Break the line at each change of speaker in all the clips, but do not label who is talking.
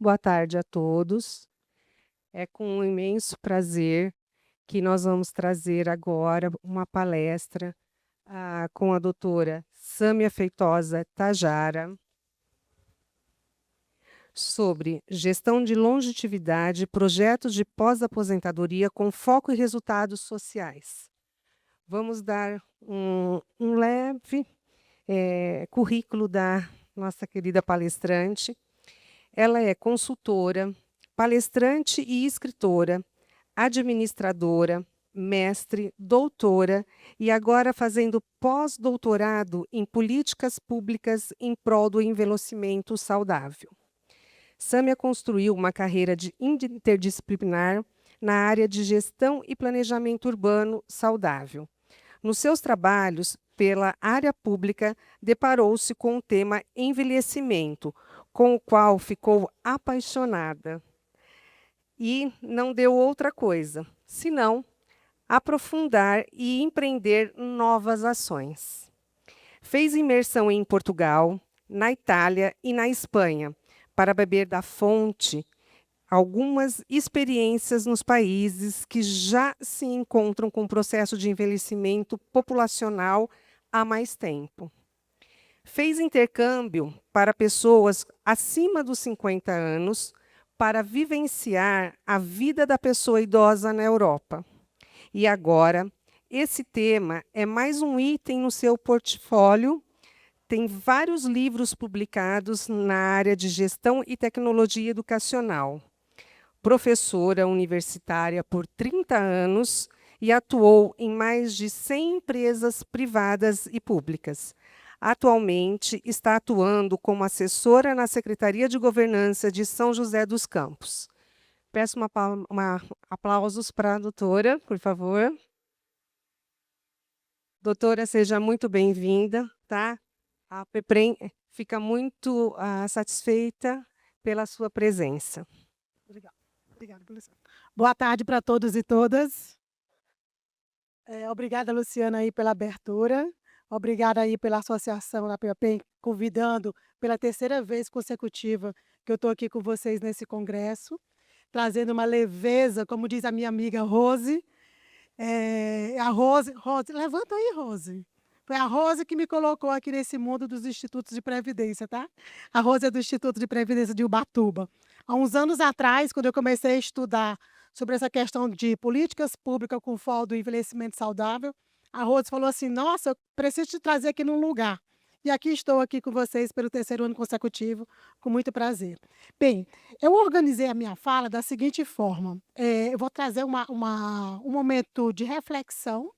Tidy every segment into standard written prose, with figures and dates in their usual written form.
Boa tarde a todos. É com um imenso prazer que nós vamos trazer agora uma palestra, com a doutora Sâmia Feitosa Tajara, sobre gestão de longevidade, projetos de pós-aposentadoria com foco em resultados sociais. Vamos dar um leve currículo da nossa querida palestrante. Ela é consultora, palestrante e escritora, administradora, mestre, doutora e agora fazendo pós-doutorado em políticas públicas em prol do envelhecimento saudável. Sâmia construiu uma carreira interdisciplinar na área de gestão e planejamento urbano saudável. Nos seus trabalhos pela área pública, deparou-se com o tema envelhecimento, com o qual ficou apaixonada. E não deu outra coisa, senão aprofundar e empreender novas ações. Fez imersão em Portugal, na Itália e na Espanha, para beber da fonte algumas experiências nos países que já se encontram com o processo de envelhecimento populacional há mais tempo. Fez intercâmbio para pessoas acima dos 50 anos para vivenciar a vida da pessoa idosa na Europa. E agora, esse tema é mais um item no seu portfólio. Tem vários livros publicados na área de gestão e tecnologia educacional. Professora universitária por 30 anos e atuou em mais de 100 empresas privadas e públicas. Atualmente está atuando como assessora na Secretaria de Governança de São José dos Campos. Peço aplausos para a doutora, por favor. Doutora, seja muito bem-vinda, tá? A PEPREM fica muito satisfeita pela sua presença.
Obrigada, Luciana. Boa tarde para todos e todas. Obrigada, Luciana, aí pela abertura. Obrigada aí pela associação da PEPREM, convidando pela terceira vez consecutiva que eu estou aqui com vocês nesse congresso, trazendo uma leveza, como diz a minha amiga Rose. A Rose, levanta aí, Rose. Foi a Rose que me colocou aqui nesse mundo dos institutos de previdência, tá? A Rose é do Instituto de Previdência de Ubatuba. Há uns anos atrás, quando eu comecei a estudar sobre essa questão de políticas públicas com foco do envelhecimento saudável, a Rose falou assim: nossa, eu preciso te trazer aqui num lugar. E aqui estou aqui com vocês pelo terceiro ano consecutivo, com muito prazer. Bem, eu organizei a minha fala da seguinte forma: eu vou trazer um momento de reflexão,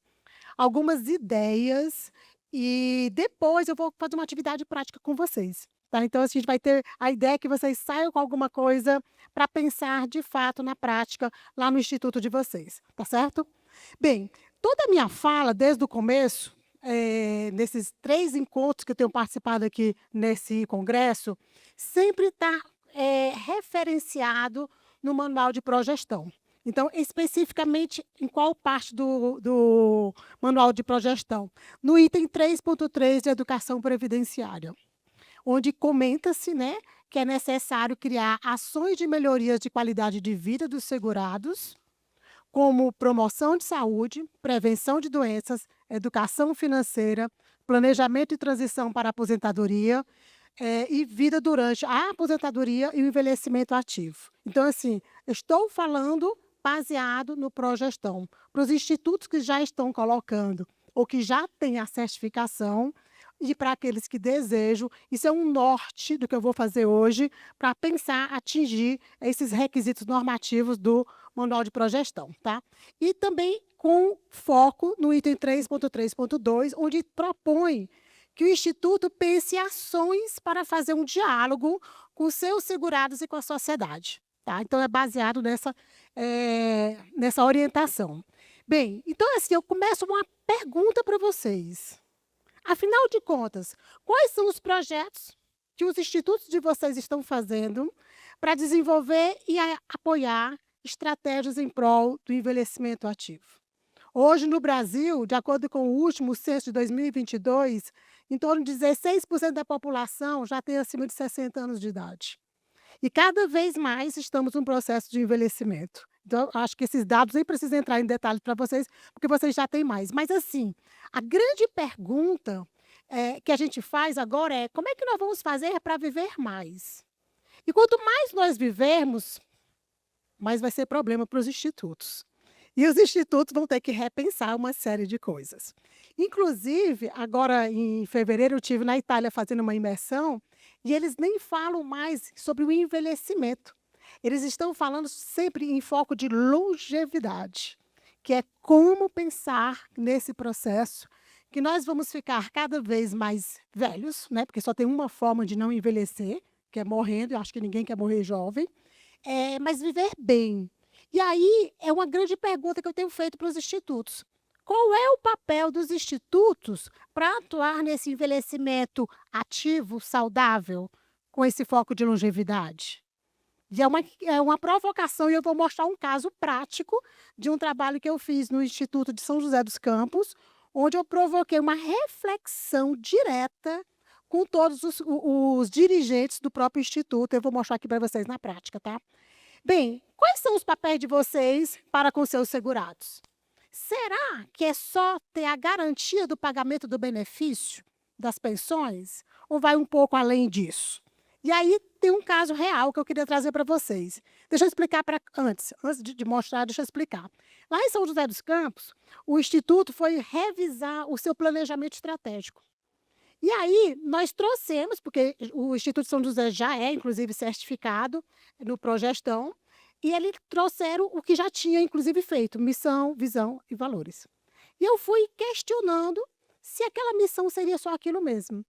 algumas ideias, e depois eu vou fazer uma atividade prática com vocês. Tá? Então, a gente vai ter a ideia que vocês saiam com alguma coisa para pensar de fato na prática lá no instituto de vocês, tá certo? Bem, toda a minha fala, desde o começo, nesses 3 encontros que eu tenho participado aqui nesse congresso, sempre está referenciado no manual de progestão. Então, especificamente, em qual parte do manual de progestão? No item 3.3 de educação previdenciária, onde comenta-se, né, que é necessário criar ações de melhorias de qualidade de vida dos segurados, como promoção de saúde, prevenção de doenças, educação financeira, planejamento e transição para a aposentadoria, e vida durante a aposentadoria e o envelhecimento ativo. Então, assim, estou falando baseado no Progestão. Para os institutos que já estão colocando ou que já têm a certificação, e para aqueles que desejam, isso é um norte do que eu vou fazer hoje para pensar, atingir esses requisitos normativos do Manual de Progestão, tá? E também com foco no item 3.3.2, onde propõe que o Instituto pense ações para fazer um diálogo com os seus segurados e com a sociedade. Tá? Então, é baseado nessa orientação. Bem, então, assim, eu começo uma pergunta para vocês. Afinal de contas, quais são os projetos que os institutos de vocês estão fazendo para desenvolver e apoiar estratégias em prol do envelhecimento ativo? Hoje, no Brasil, de acordo com o último censo de 2022, em torno de 16% da população já tem acima de 60 anos de idade. E cada vez mais estamos num processo de envelhecimento. Então, acho que esses dados nem precisam entrar em detalhes para vocês, porque vocês já têm mais. Mas, assim, a grande pergunta que a gente faz agora é: como é que nós vamos fazer para viver mais? E quanto mais nós vivermos, mais vai ser problema para os institutos. E os institutos vão ter que repensar uma série de coisas. Inclusive, agora em fevereiro, eu tive na Itália fazendo uma imersão e eles nem falam mais sobre o envelhecimento. Eles estão falando sempre em foco de longevidade, que é como pensar nesse processo, que nós vamos ficar cada vez mais velhos, né? Porque só tem uma forma de não envelhecer, que é morrendo. Eu acho que ninguém quer morrer jovem, mas viver bem. E aí é uma grande pergunta que eu tenho feito para os institutos. Qual é o papel dos institutos para atuar nesse envelhecimento ativo, saudável, com esse foco de longevidade? E é uma provocação, e eu vou mostrar um caso prático de um trabalho que eu fiz no Instituto de São José dos Campos, onde eu provoquei uma reflexão direta com todos os dirigentes do próprio instituto. Eu vou mostrar aqui para vocês na prática, tá? Bem, quais são os papéis de vocês para com seus segurados? Será que é só ter a garantia do pagamento do benefício das pensões? Ou vai um pouco além disso? E aí tem um caso real que eu queria trazer para vocês. Deixa eu explicar antes de mostrar, deixa eu explicar. Lá em São José dos Campos, o Instituto foi revisar o seu planejamento estratégico. E aí nós trouxemos, porque o Instituto São José já é, inclusive, certificado no Progestão, e eles trouxeram o que já tinha, inclusive, feito: missão, visão e valores. E eu fui questionando se aquela missão seria só aquilo mesmo.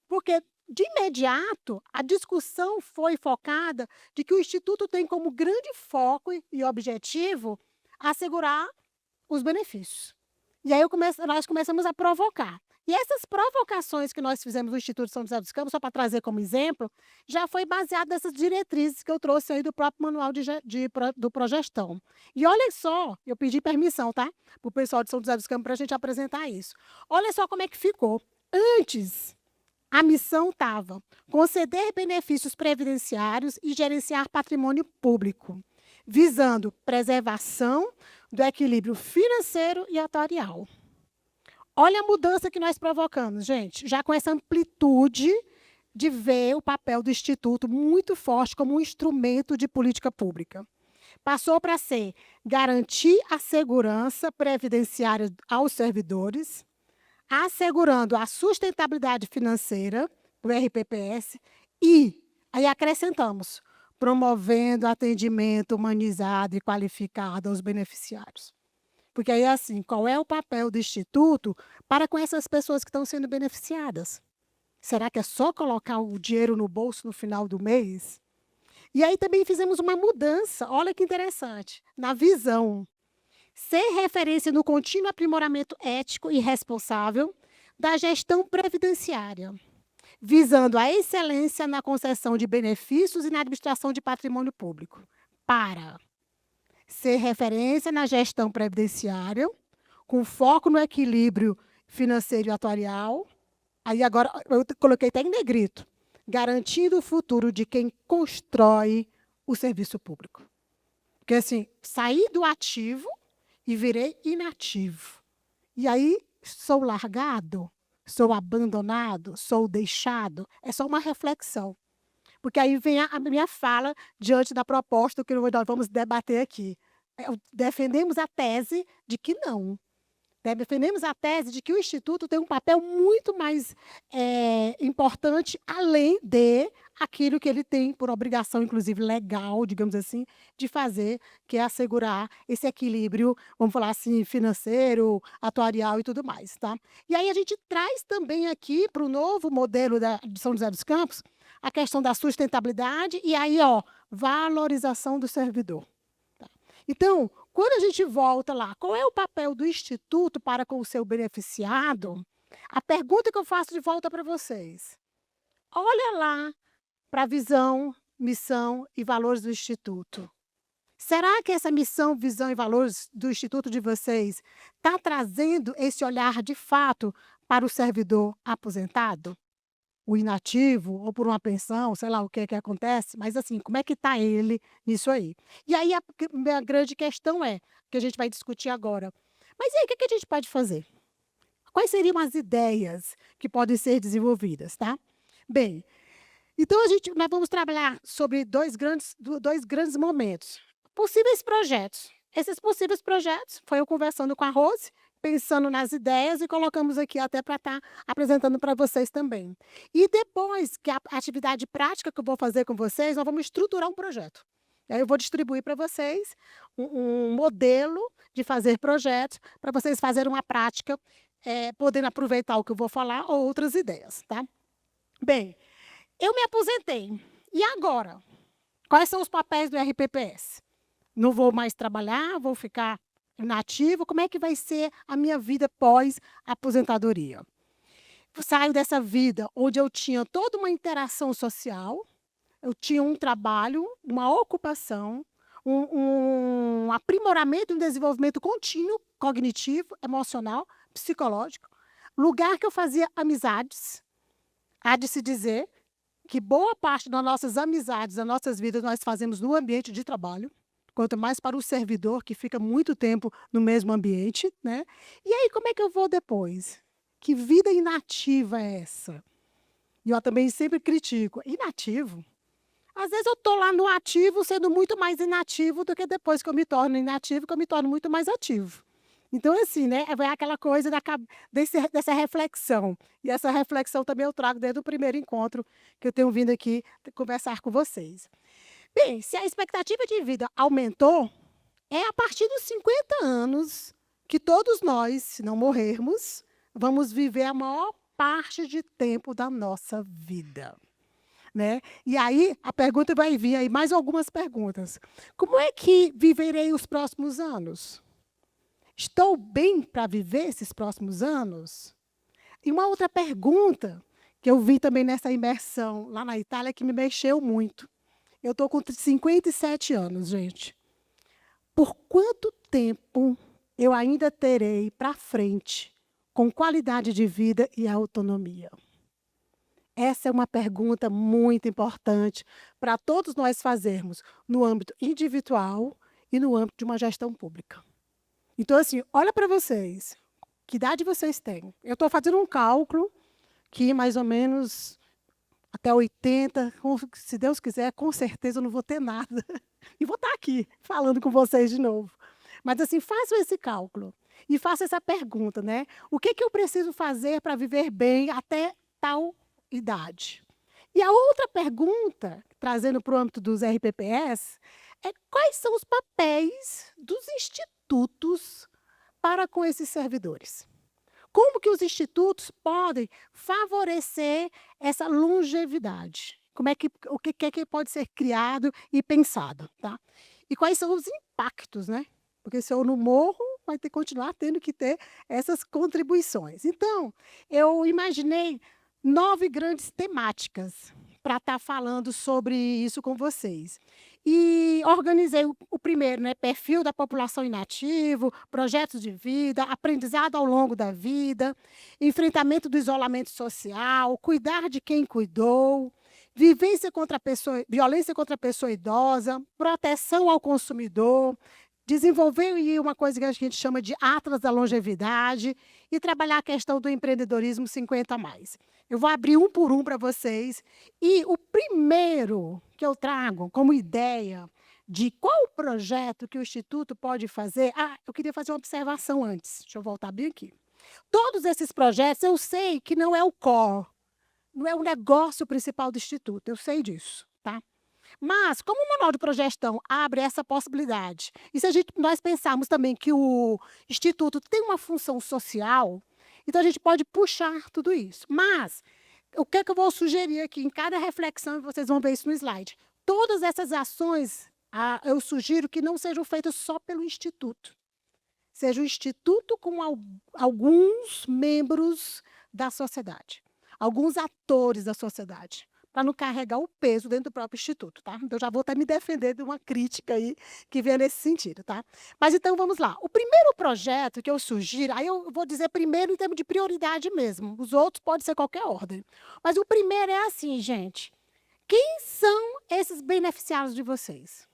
Porque, de imediato, a discussão foi focada de que o Instituto tem como grande foco e objetivo assegurar os benefícios. E aí nós começamos a provocar. E essas provocações que nós fizemos no Instituto São José dos Campos, só para trazer como exemplo, já foi baseado nessas diretrizes que eu trouxe aí do próprio manual do Progestão. E olha só, eu pedi permissão, tá? Para o pessoal de São José dos Campos para a gente apresentar isso. Olha só como é que ficou. Antes, a missão estava conceder benefícios previdenciários e gerenciar patrimônio público, visando preservação do equilíbrio financeiro e atuarial. Olha a mudança que nós provocamos, gente, já com essa amplitude de ver o papel do Instituto muito forte como um instrumento de política pública. Passou para ser garantir a segurança previdenciária aos servidores, assegurando a sustentabilidade financeira, o RPPS, e aí acrescentamos, promovendo atendimento humanizado e qualificado aos beneficiários. Porque aí, assim, qual é o papel do Instituto para com essas pessoas que estão sendo beneficiadas? Será que é só colocar o dinheiro no bolso no final do mês? E aí também fizemos uma mudança, olha que interessante, na visão. Ser referência no contínuo aprimoramento ético e responsável da gestão previdenciária, visando a excelência na concessão de benefícios e na administração de patrimônio público. Para ser referência na gestão previdenciária, com foco no equilíbrio financeiro e atuarial. Aí agora eu coloquei até em negrito, garantindo o futuro de quem constrói o serviço público. Porque assim, saí do ativo e virei inativo. E aí sou largado, sou abandonado, sou deixado. É só uma reflexão. Porque aí vem a minha fala diante da proposta que nós vamos debater aqui. Defendemos a tese de que não. Defendemos a tese de que o Instituto tem um papel muito mais importante, além de aquilo que ele tem por obrigação, inclusive legal, digamos assim, de fazer, que é assegurar esse equilíbrio, vamos falar assim, financeiro, atuarial e tudo mais. Tá? E aí a gente traz também aqui para o novo modelo de São José dos Campos a questão da sustentabilidade e aí, valorização do servidor. Tá? Então, quando a gente volta lá, qual é o papel do Instituto para com o seu beneficiado? A pergunta que eu faço de volta para vocês. Olha lá para a visão, missão e valores do Instituto. Será que essa missão, visão e valores do Instituto de vocês está trazendo esse olhar de fato para o servidor aposentado? o inativo, ou por uma pensão, sei lá o que é que acontece, mas assim, como é que está ele nisso aí? E aí a minha grande questão é, que a gente vai discutir agora, mas e aí, o que que a gente pode fazer? Quais seriam as ideias que podem ser desenvolvidas, tá? Bem, então nós vamos trabalhar sobre dois grandes momentos. Possíveis projetos. Esses possíveis projetos, foi eu conversando com a Rose, pensando nas ideias e colocamos aqui até para estar apresentando para vocês também. E depois que a atividade prática que eu vou fazer com vocês, nós vamos estruturar um projeto. Aí eu vou distribuir para vocês um modelo de fazer projetos, para vocês fazerem uma prática, podendo aproveitar o que eu vou falar ou outras ideias, tá? Bem, eu me aposentei. E agora? Quais são os papéis do RPPS? Não vou mais trabalhar, vou ficar inativo. Como é que vai ser a minha vida pós-aposentadoria? Saio dessa vida onde eu tinha toda uma interação social, eu tinha um trabalho, uma ocupação, um aprimoramento, um desenvolvimento contínuo, cognitivo, emocional, psicológico. Lugar que eu fazia amizades. Há de se dizer que boa parte das nossas amizades, das nossas vidas, nós fazemos no ambiente de trabalho, quanto mais para o servidor, que fica muito tempo no mesmo ambiente, né? E aí, como é que eu vou depois? Que vida inativa é essa? E eu também sempre critico. Inativo? Às vezes eu estou lá no ativo, sendo muito mais inativo do que depois que eu me torno inativo, que eu me torno muito mais ativo. Então, assim, né, é aquela coisa dessa reflexão. E essa reflexão também eu trago desde o primeiro encontro que eu tenho vindo aqui conversar com vocês. Bem, se a expectativa de vida aumentou, é a partir dos 50 anos que todos nós, se não morrermos, vamos viver a maior parte de tempo da nossa vida. Né? E aí a pergunta vai vir aí, mais algumas perguntas. Como é que viverei os próximos anos? Estou bem para viver esses próximos anos? E uma outra pergunta que eu vi também nessa imersão lá na Itália que me mexeu muito. Eu estou com 57 anos, gente. Por quanto tempo eu ainda terei para frente com qualidade de vida e autonomia? Essa é uma pergunta muito importante para todos nós fazermos no âmbito individual e no âmbito de uma gestão pública. Então, assim, olha para vocês, que idade vocês têm? Eu estou fazendo um cálculo que mais ou menos até 80, se Deus quiser, com certeza eu não vou ter nada. E vou estar aqui falando com vocês de novo. Mas, assim, façam esse cálculo e façam essa pergunta, né? O que eu preciso fazer para viver bem até tal idade? E a outra pergunta, trazendo para o âmbito dos RPPS, é quais são os papéis dos institutos para com esses servidores? Como que os institutos podem favorecer essa longevidade? O que é que pode ser criado e pensado, tá? E quais são os impactos, né? Porque se eu não morro, vai ter que continuar tendo que ter essas contribuições. Então, eu imaginei 9 grandes temáticas para estar falando sobre isso com vocês. E organizei o primeiro, né, perfil da população inativo, projetos de vida, aprendizado ao longo da vida, enfrentamento do isolamento social, cuidar de quem cuidou, violência contra a pessoa idosa, proteção ao consumidor, desenvolver aí uma coisa que a gente chama de Atlas da Longevidade e trabalhar a questão do empreendedorismo 50 a mais. Eu vou abrir um por um para vocês. E o primeiro que eu trago como ideia de qual projeto que o Instituto pode fazer... eu queria fazer uma observação antes. Deixa eu voltar bem aqui. Todos esses projetos, eu sei que não é o core, não é o negócio principal do Instituto, eu sei disso, tá? Mas, como o manual de progestão abre essa possibilidade, e se nós pensarmos também que o Instituto tem uma função social, então a gente pode puxar tudo isso. Mas, o que é que eu vou sugerir aqui em cada reflexão, e vocês vão ver isso no slide. Todas essas ações, eu sugiro que não sejam feitas só pelo Instituto. Seja o Instituto com alguns membros da sociedade, alguns atores da sociedade. para não carregar o peso dentro do próprio instituto, tá? Então, já vou até me defender de uma crítica aí que venha nesse sentido, tá? Mas então vamos lá. O primeiro projeto que eu sugiro, aí eu vou dizer primeiro em termos de prioridade mesmo, os outros pode ser qualquer ordem. Mas o primeiro é assim, gente: quem são esses beneficiários de vocês?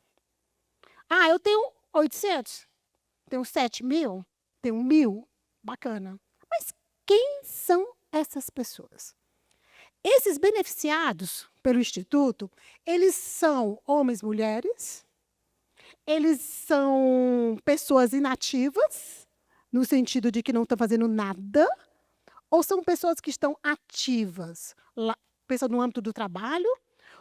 Ah, eu tenho 800, tenho 7.000, tenho 1.000, bacana. Mas quem são essas pessoas? Esses beneficiados pelo Instituto, eles são homens, mulheres, eles são pessoas inativas, no sentido de que não estão fazendo nada, ou são pessoas que estão ativas, pensando no âmbito do trabalho,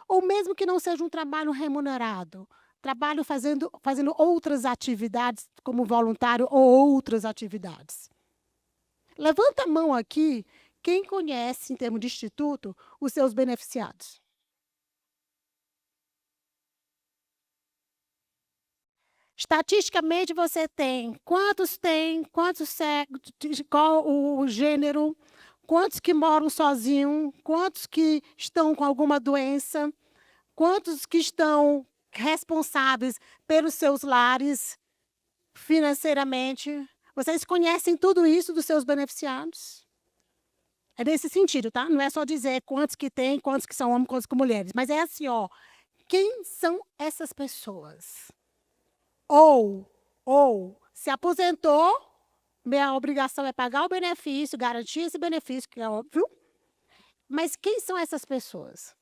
ou mesmo que não seja um trabalho remunerado, trabalho fazendo outras atividades, como voluntário ou outras atividades. Levanta a mão aqui quem conhece, em termos de instituto, os seus beneficiados. Estatisticamente, você tem, qual o gênero, quantos que moram sozinhos, quantos que estão com alguma doença, quantos que estão responsáveis pelos seus lares financeiramente. Vocês conhecem tudo isso dos seus beneficiados? É nesse sentido, tá? Não é só dizer quantos que tem, quantos que são homens, quantos que mulheres. Mas é assim, ó. Quem são essas pessoas? Ou se aposentou, minha obrigação é pagar o benefício, garantir esse benefício, que é óbvio. Mas quem são essas pessoas?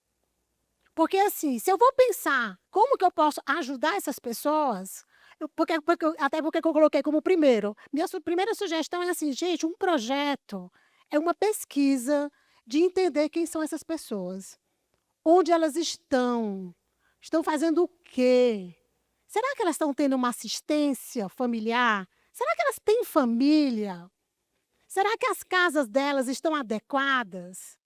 Porque, assim, se eu vou pensar como que eu posso ajudar essas pessoas, até porque eu coloquei como primeiro. Minha primeira sugestão é assim, gente, um projeto é uma pesquisa de entender quem são essas pessoas. Onde elas estão? Estão fazendo o quê? Será que elas estão tendo uma assistência familiar? Será que elas têm família? Será que as casas delas estão adequadas?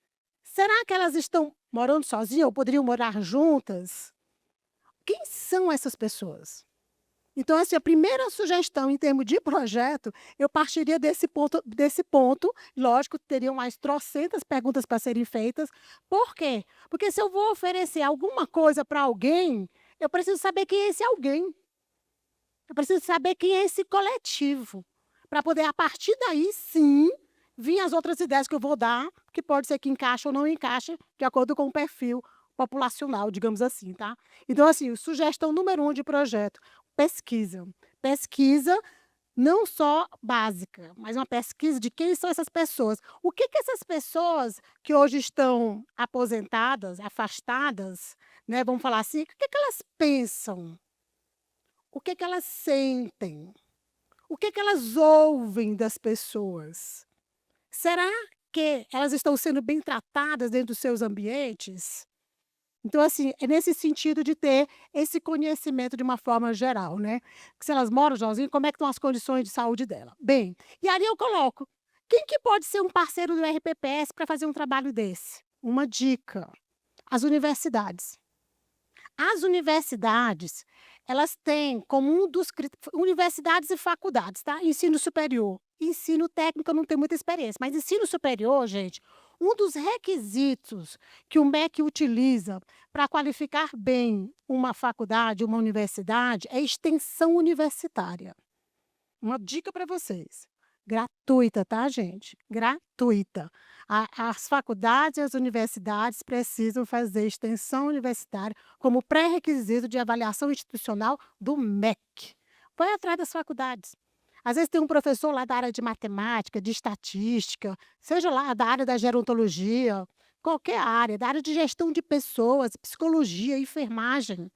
Será que elas estão morando sozinhas ou poderiam morar juntas? Quem são essas pessoas? Então, assim, a primeira sugestão em termos de projeto, eu partiria desse ponto. Lógico, teriam mais trocentas perguntas para serem feitas. Por quê? Porque se eu vou oferecer alguma coisa para alguém, eu preciso saber quem é esse alguém. Eu preciso saber quem é esse coletivo, para poder, a partir daí, sim, vir as outras ideias que eu vou dar, que pode ser que encaixe ou não encaixe, de acordo com o perfil populacional, digamos assim, tá? Então, assim, sugestão número 1 de projeto: pesquisa. Pesquisa não só básica, mas uma pesquisa de quem são essas pessoas. O que que essas pessoas que hoje estão aposentadas, afastadas, né, vamos falar assim, o que que elas pensam? O que que elas sentem? O que que elas ouvem das pessoas? Será que elas estão sendo bem tratadas dentro dos seus ambientes? Então, assim, é nesse sentido de ter esse conhecimento de uma forma geral, né. Que se elas moram sozinhas, como é que estão as condições de saúde dela. Bem, e ali eu coloco, quem que pode ser um parceiro do RPPS para fazer um trabalho desse? Uma dica: as universidades. As universidades, elas têm como um dos universidades e faculdades, tá? Ensino superior. Ensino técnico eu não tenho muita experiência, mas ensino superior, gente, um dos requisitos que o MEC utiliza para qualificar bem uma faculdade, uma universidade, é extensão universitária. Uma dica para vocês. Gratuita, tá, gente? Gratuita. As faculdades e as universidades precisam fazer extensão universitária como pré-requisito de avaliação institucional do MEC. Vai atrás das faculdades. Às vezes tem um professor lá da área de matemática, de estatística, seja lá da área da gerontologia, qualquer área, da área de gestão de pessoas, psicologia, enfermagem.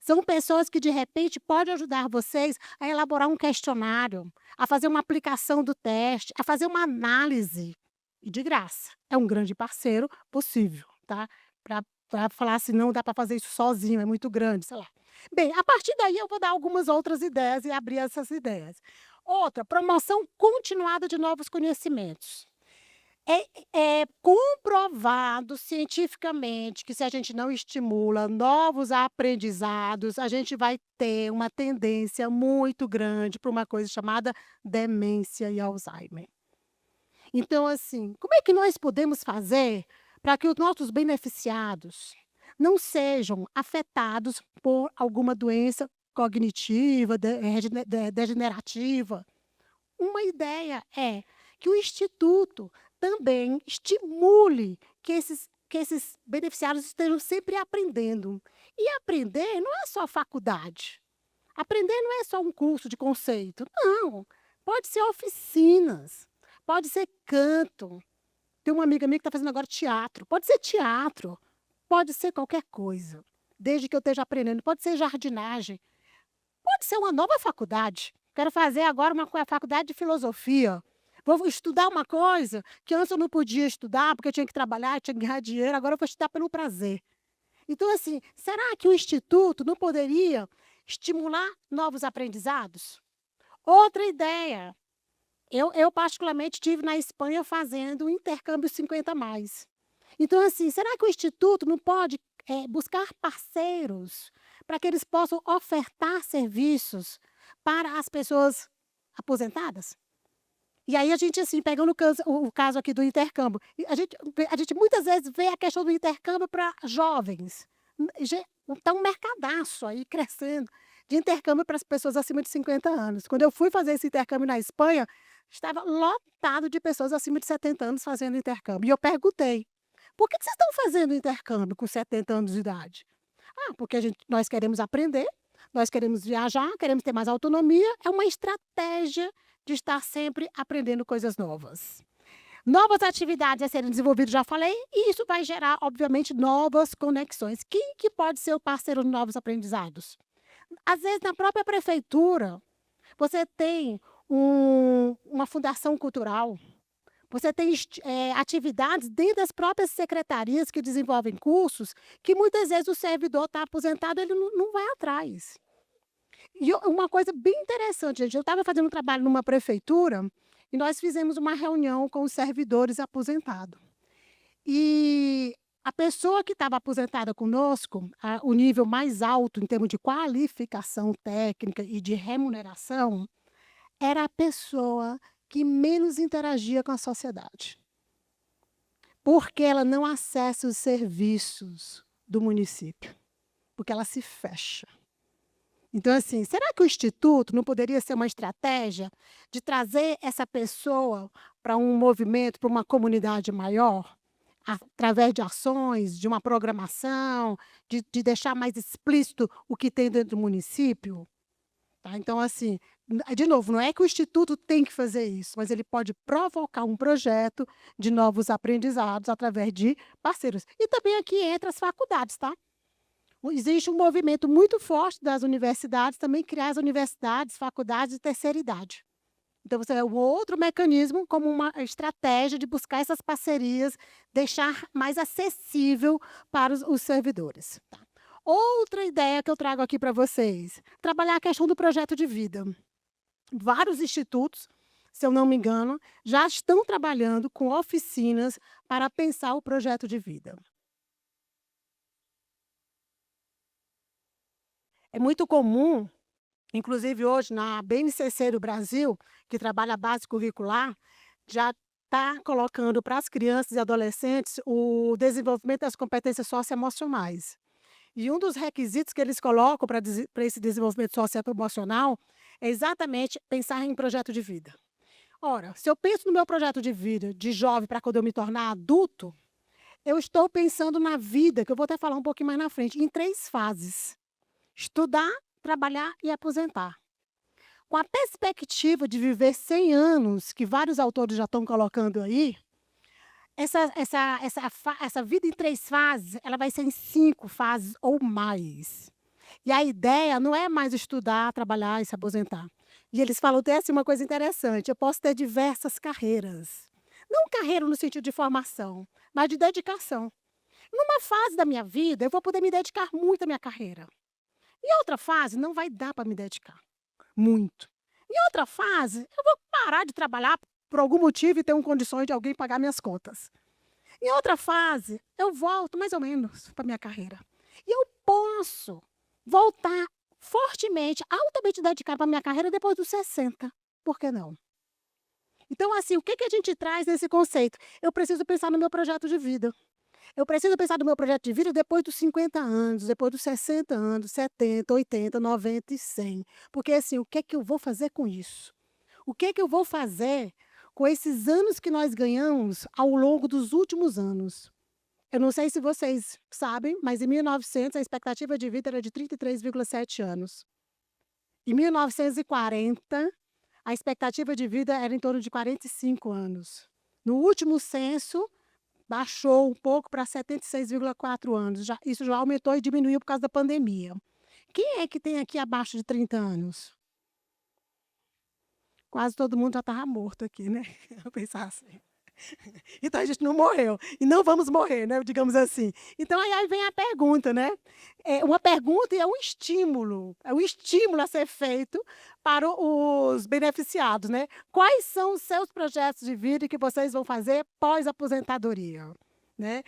São pessoas que, de repente, podem ajudar vocês a elaborar um questionário, a fazer uma aplicação do teste, a fazer uma análise, e de graça. É um grande parceiro possível, tá? Para falar assim: "Não dá para fazer isso sozinho, é muito grande", sei lá. Bem, a partir daí eu vou dar algumas outras ideias e abrir essas ideias. Outra, promoção continuada de novos conhecimentos. É comprovado cientificamente que, se a gente não estimula novos aprendizados, a gente vai ter uma tendência muito grande para uma coisa chamada demência e Alzheimer. Então, assim, como é que nós podemos fazer para que os nossos beneficiados não sejam afetados por alguma doença cognitiva, degenerativa. Uma ideia é que o instituto também estimule que esses beneficiários estejam sempre aprendendo. E aprender não é só faculdade. Aprender não é só um curso de conceito. Não. Pode ser oficinas, pode ser canto. Tem uma amiga minha que está fazendo agora teatro. Pode ser teatro, pode ser qualquer coisa, desde que eu esteja aprendendo. Pode ser jardinagem, pode ser uma nova faculdade. Quero fazer agora uma faculdade de filosofia. Vou estudar uma coisa que antes eu não podia estudar porque eu tinha que trabalhar, tinha que ganhar dinheiro. Agora eu vou estudar pelo prazer. Então, assim, será que o instituto não poderia estimular novos aprendizados? Outra ideia. Eu particularmente estive na Espanha fazendo o intercâmbio 50 mais. Então, assim, será que o instituto não pode buscar parceiros para que eles possam ofertar serviços para as pessoas aposentadas? E aí a gente, assim, pegando o caso aqui do intercâmbio, e a gente muitas vezes vê a questão do intercâmbio para jovens. Está um mercadaço aí crescendo de intercâmbio para as pessoas acima de 50 anos. Quando eu fui fazer esse intercâmbio na Espanha, estava lotado de pessoas acima de 70 anos fazendo intercâmbio. E eu perguntei: por que vocês estão fazendo intercâmbio com 70 anos de idade? Ah, porque nós queremos aprender, nós queremos viajar, queremos ter mais autonomia. É uma estratégia de estar sempre aprendendo coisas novas. Novas atividades a serem desenvolvidas, já falei, e isso vai gerar, obviamente, novas conexões. Quem que pode ser o parceiro de novos aprendizados? Às vezes, na própria prefeitura, você tem uma fundação cultural, você tem atividades dentro das próprias secretarias que desenvolvem cursos, que muitas vezes o servidor está aposentado, ele não vai atrás. E uma coisa bem interessante, gente, eu estava fazendo um trabalho numa prefeitura e nós fizemos uma reunião com os servidores aposentados. E a pessoa que estava aposentada conosco, o nível mais alto em termos de qualificação técnica e de remuneração, era a pessoa que menos interagia com a sociedade. Porque ela não acessa os serviços do município, porque ela se fecha. Então, assim, será que o instituto não poderia ser uma estratégia de trazer essa pessoa para um movimento, para uma comunidade maior, através de ações, de uma programação, de deixar mais explícito o que tem dentro do município? Tá? Então, assim, de novo, não é que o instituto tem que fazer isso, mas ele pode provocar um projeto de novos aprendizados através de parceiros. E também aqui entra as faculdades, tá? Existe um movimento muito forte das universidades também criar as universidades, faculdades de terceira idade. Então, você é um outro mecanismo, como uma estratégia de buscar essas parcerias, deixar mais acessível para os servidores. Tá? Outra ideia que eu trago aqui para vocês, trabalhar a questão do projeto de vida. Vários institutos, se eu não me engano, já estão trabalhando com oficinas para pensar o projeto de vida. É muito comum, inclusive hoje na BNCC do Brasil, que trabalha a base curricular, já está colocando para as crianças e adolescentes o desenvolvimento das competências socioemocionais. E um dos requisitos que eles colocam para esse desenvolvimento socioemocional é exatamente pensar em projeto de vida. Ora, se eu penso no meu projeto de vida de jovem para quando eu me tornar adulto, eu estou pensando na vida, que eu vou até falar um pouquinho mais na frente, em 3 fases. Estudar, trabalhar e aposentar. Com a perspectiva de viver 100 anos, que vários autores já estão colocando aí, essa vida em 3 fases, ela vai ser em 5 fases ou mais. E a ideia não é mais estudar, trabalhar e se aposentar. E eles falam até assim uma coisa interessante: eu posso ter diversas carreiras. Não carreira no sentido de formação, mas de dedicação. Numa fase da minha vida, eu vou poder me dedicar muito à minha carreira. Em outra fase, não vai dar para me dedicar muito. Em outra fase, eu vou parar de trabalhar por algum motivo e ter condições de alguém pagar minhas contas. Em outra fase, eu volto mais ou menos para minha carreira. E eu posso voltar fortemente, altamente dedicada para minha carreira depois dos 60. Por que não? Então, assim, o que a gente traz nesse conceito? Eu preciso pensar no meu projeto de vida. Eu preciso pensar no meu projeto de vida depois dos 50 anos, depois dos 60 anos, 70, 80, 90 e 100. Porque, assim, o que é que eu vou fazer com isso? O que é que eu vou fazer com esses anos que nós ganhamos ao longo dos últimos anos? Eu não sei se vocês sabem, mas em 1900 a expectativa de vida era de 33,7 anos. Em 1940, a expectativa de vida era em torno de 45 anos. No último censo, baixou um pouco para 76,4 anos. Isso já aumentou e diminuiu por causa da pandemia. Quem é que tem aqui abaixo de 30 anos? Quase todo mundo já estava morto aqui, né? Eu pensava assim. Então a gente não morreu. E não vamos morrer, né? Digamos assim. Então aí vem a pergunta, né? É uma pergunta e é um estímulo. É um estímulo a ser feito para os beneficiados, né? Quais são os seus projetos de vida que vocês vão fazer pós-aposentadoria? Né?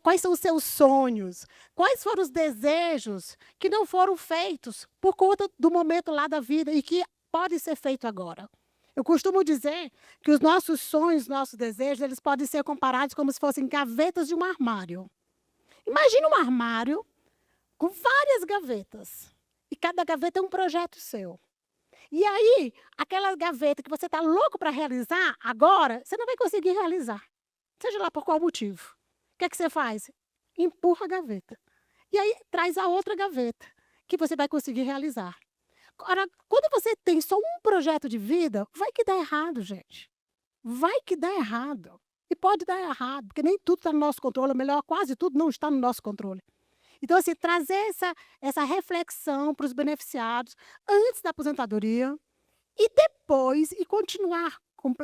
Quais são os seus sonhos? Quais foram os desejos que não foram feitos por conta do momento lá da vida e que pode ser feito agora? Eu costumo dizer que os nossos sonhos, nossos desejos, eles podem ser comparados como se fossem gavetas de um armário. Imagina um armário com várias gavetas. E cada gaveta é um projeto seu. E aí, aquela gaveta que você está louco para realizar, agora, você não vai conseguir realizar. Seja lá por qual motivo. O que é que você faz? Empurra a gaveta. E aí, traz a outra gaveta, que você vai conseguir realizar. Agora, quando você tem só um projeto de vida, vai que dá errado, gente. Vai que dá errado. E pode dar errado, porque nem tudo está no nosso controle, ou melhor, quase tudo não está no nosso controle. Então, assim, trazer essa reflexão para os beneficiados antes da aposentadoria e depois, e continuar.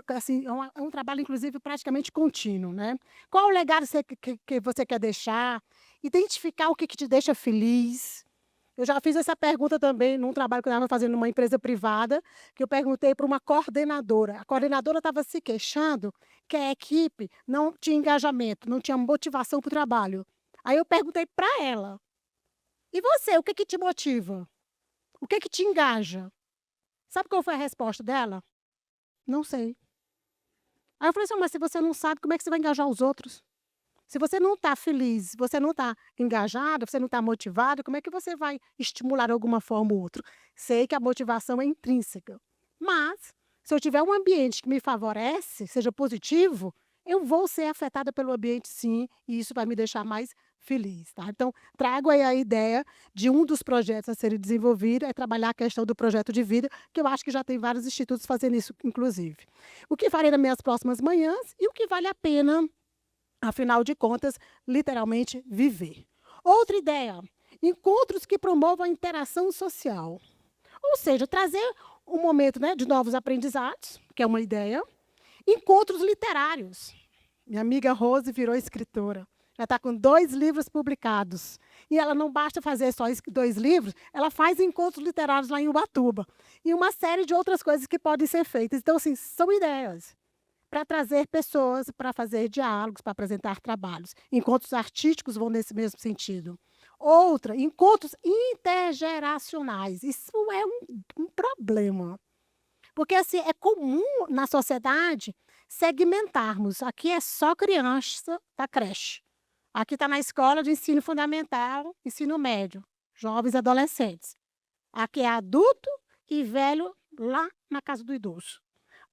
Assim, é um trabalho, inclusive, praticamente contínuo, né? Qual o legado que você quer deixar? Identificar o que te deixa feliz. Eu já fiz essa pergunta também num trabalho que eu estava fazendo numa empresa privada, que eu perguntei para uma coordenadora. A coordenadora estava se queixando que a equipe não tinha engajamento, não tinha motivação para o trabalho. Aí eu perguntei para ela: e você, o que te motiva? O que te engaja? Sabe qual foi a resposta dela? Não sei. Aí eu falei assim: mas se você não sabe, como é que você vai engajar os outros? Se você não está feliz, se você não está engajado, você não está motivado, como é que você vai estimular de alguma forma o outro? Sei que a motivação é intrínseca, mas se eu tiver um ambiente que me favorece, seja positivo, eu vou ser afetada pelo ambiente sim, e isso vai me deixar mais feliz, tá? Então, trago aí a ideia de um dos projetos a serem desenvolvido, é trabalhar a questão do projeto de vida, que eu acho que já tem vários institutos fazendo isso, inclusive. O que farei nas minhas próximas manhãs e o que vale a pena, afinal de contas, literalmente viver. Outra ideia, encontros que promovam a interação social. Ou seja, trazer um momento, né, de novos aprendizados, que é uma ideia. Encontros literários. Minha amiga Rose virou escritora. Já está com 2 livros publicados. E ela não basta fazer só 2 livros, ela faz encontros literários lá em Ubatuba. E uma série de outras coisas que podem ser feitas. Então, assim, são ideias para trazer pessoas, para fazer diálogos, para apresentar trabalhos. Encontros artísticos vão nesse mesmo sentido. Outra, encontros intergeracionais. Isso é um problema. Porque assim, é comum na sociedade segmentarmos. Aqui é só criança da creche. Aqui está na escola de ensino fundamental, ensino médio, jovens e adolescentes. Aqui é adulto e velho lá na casa do idoso.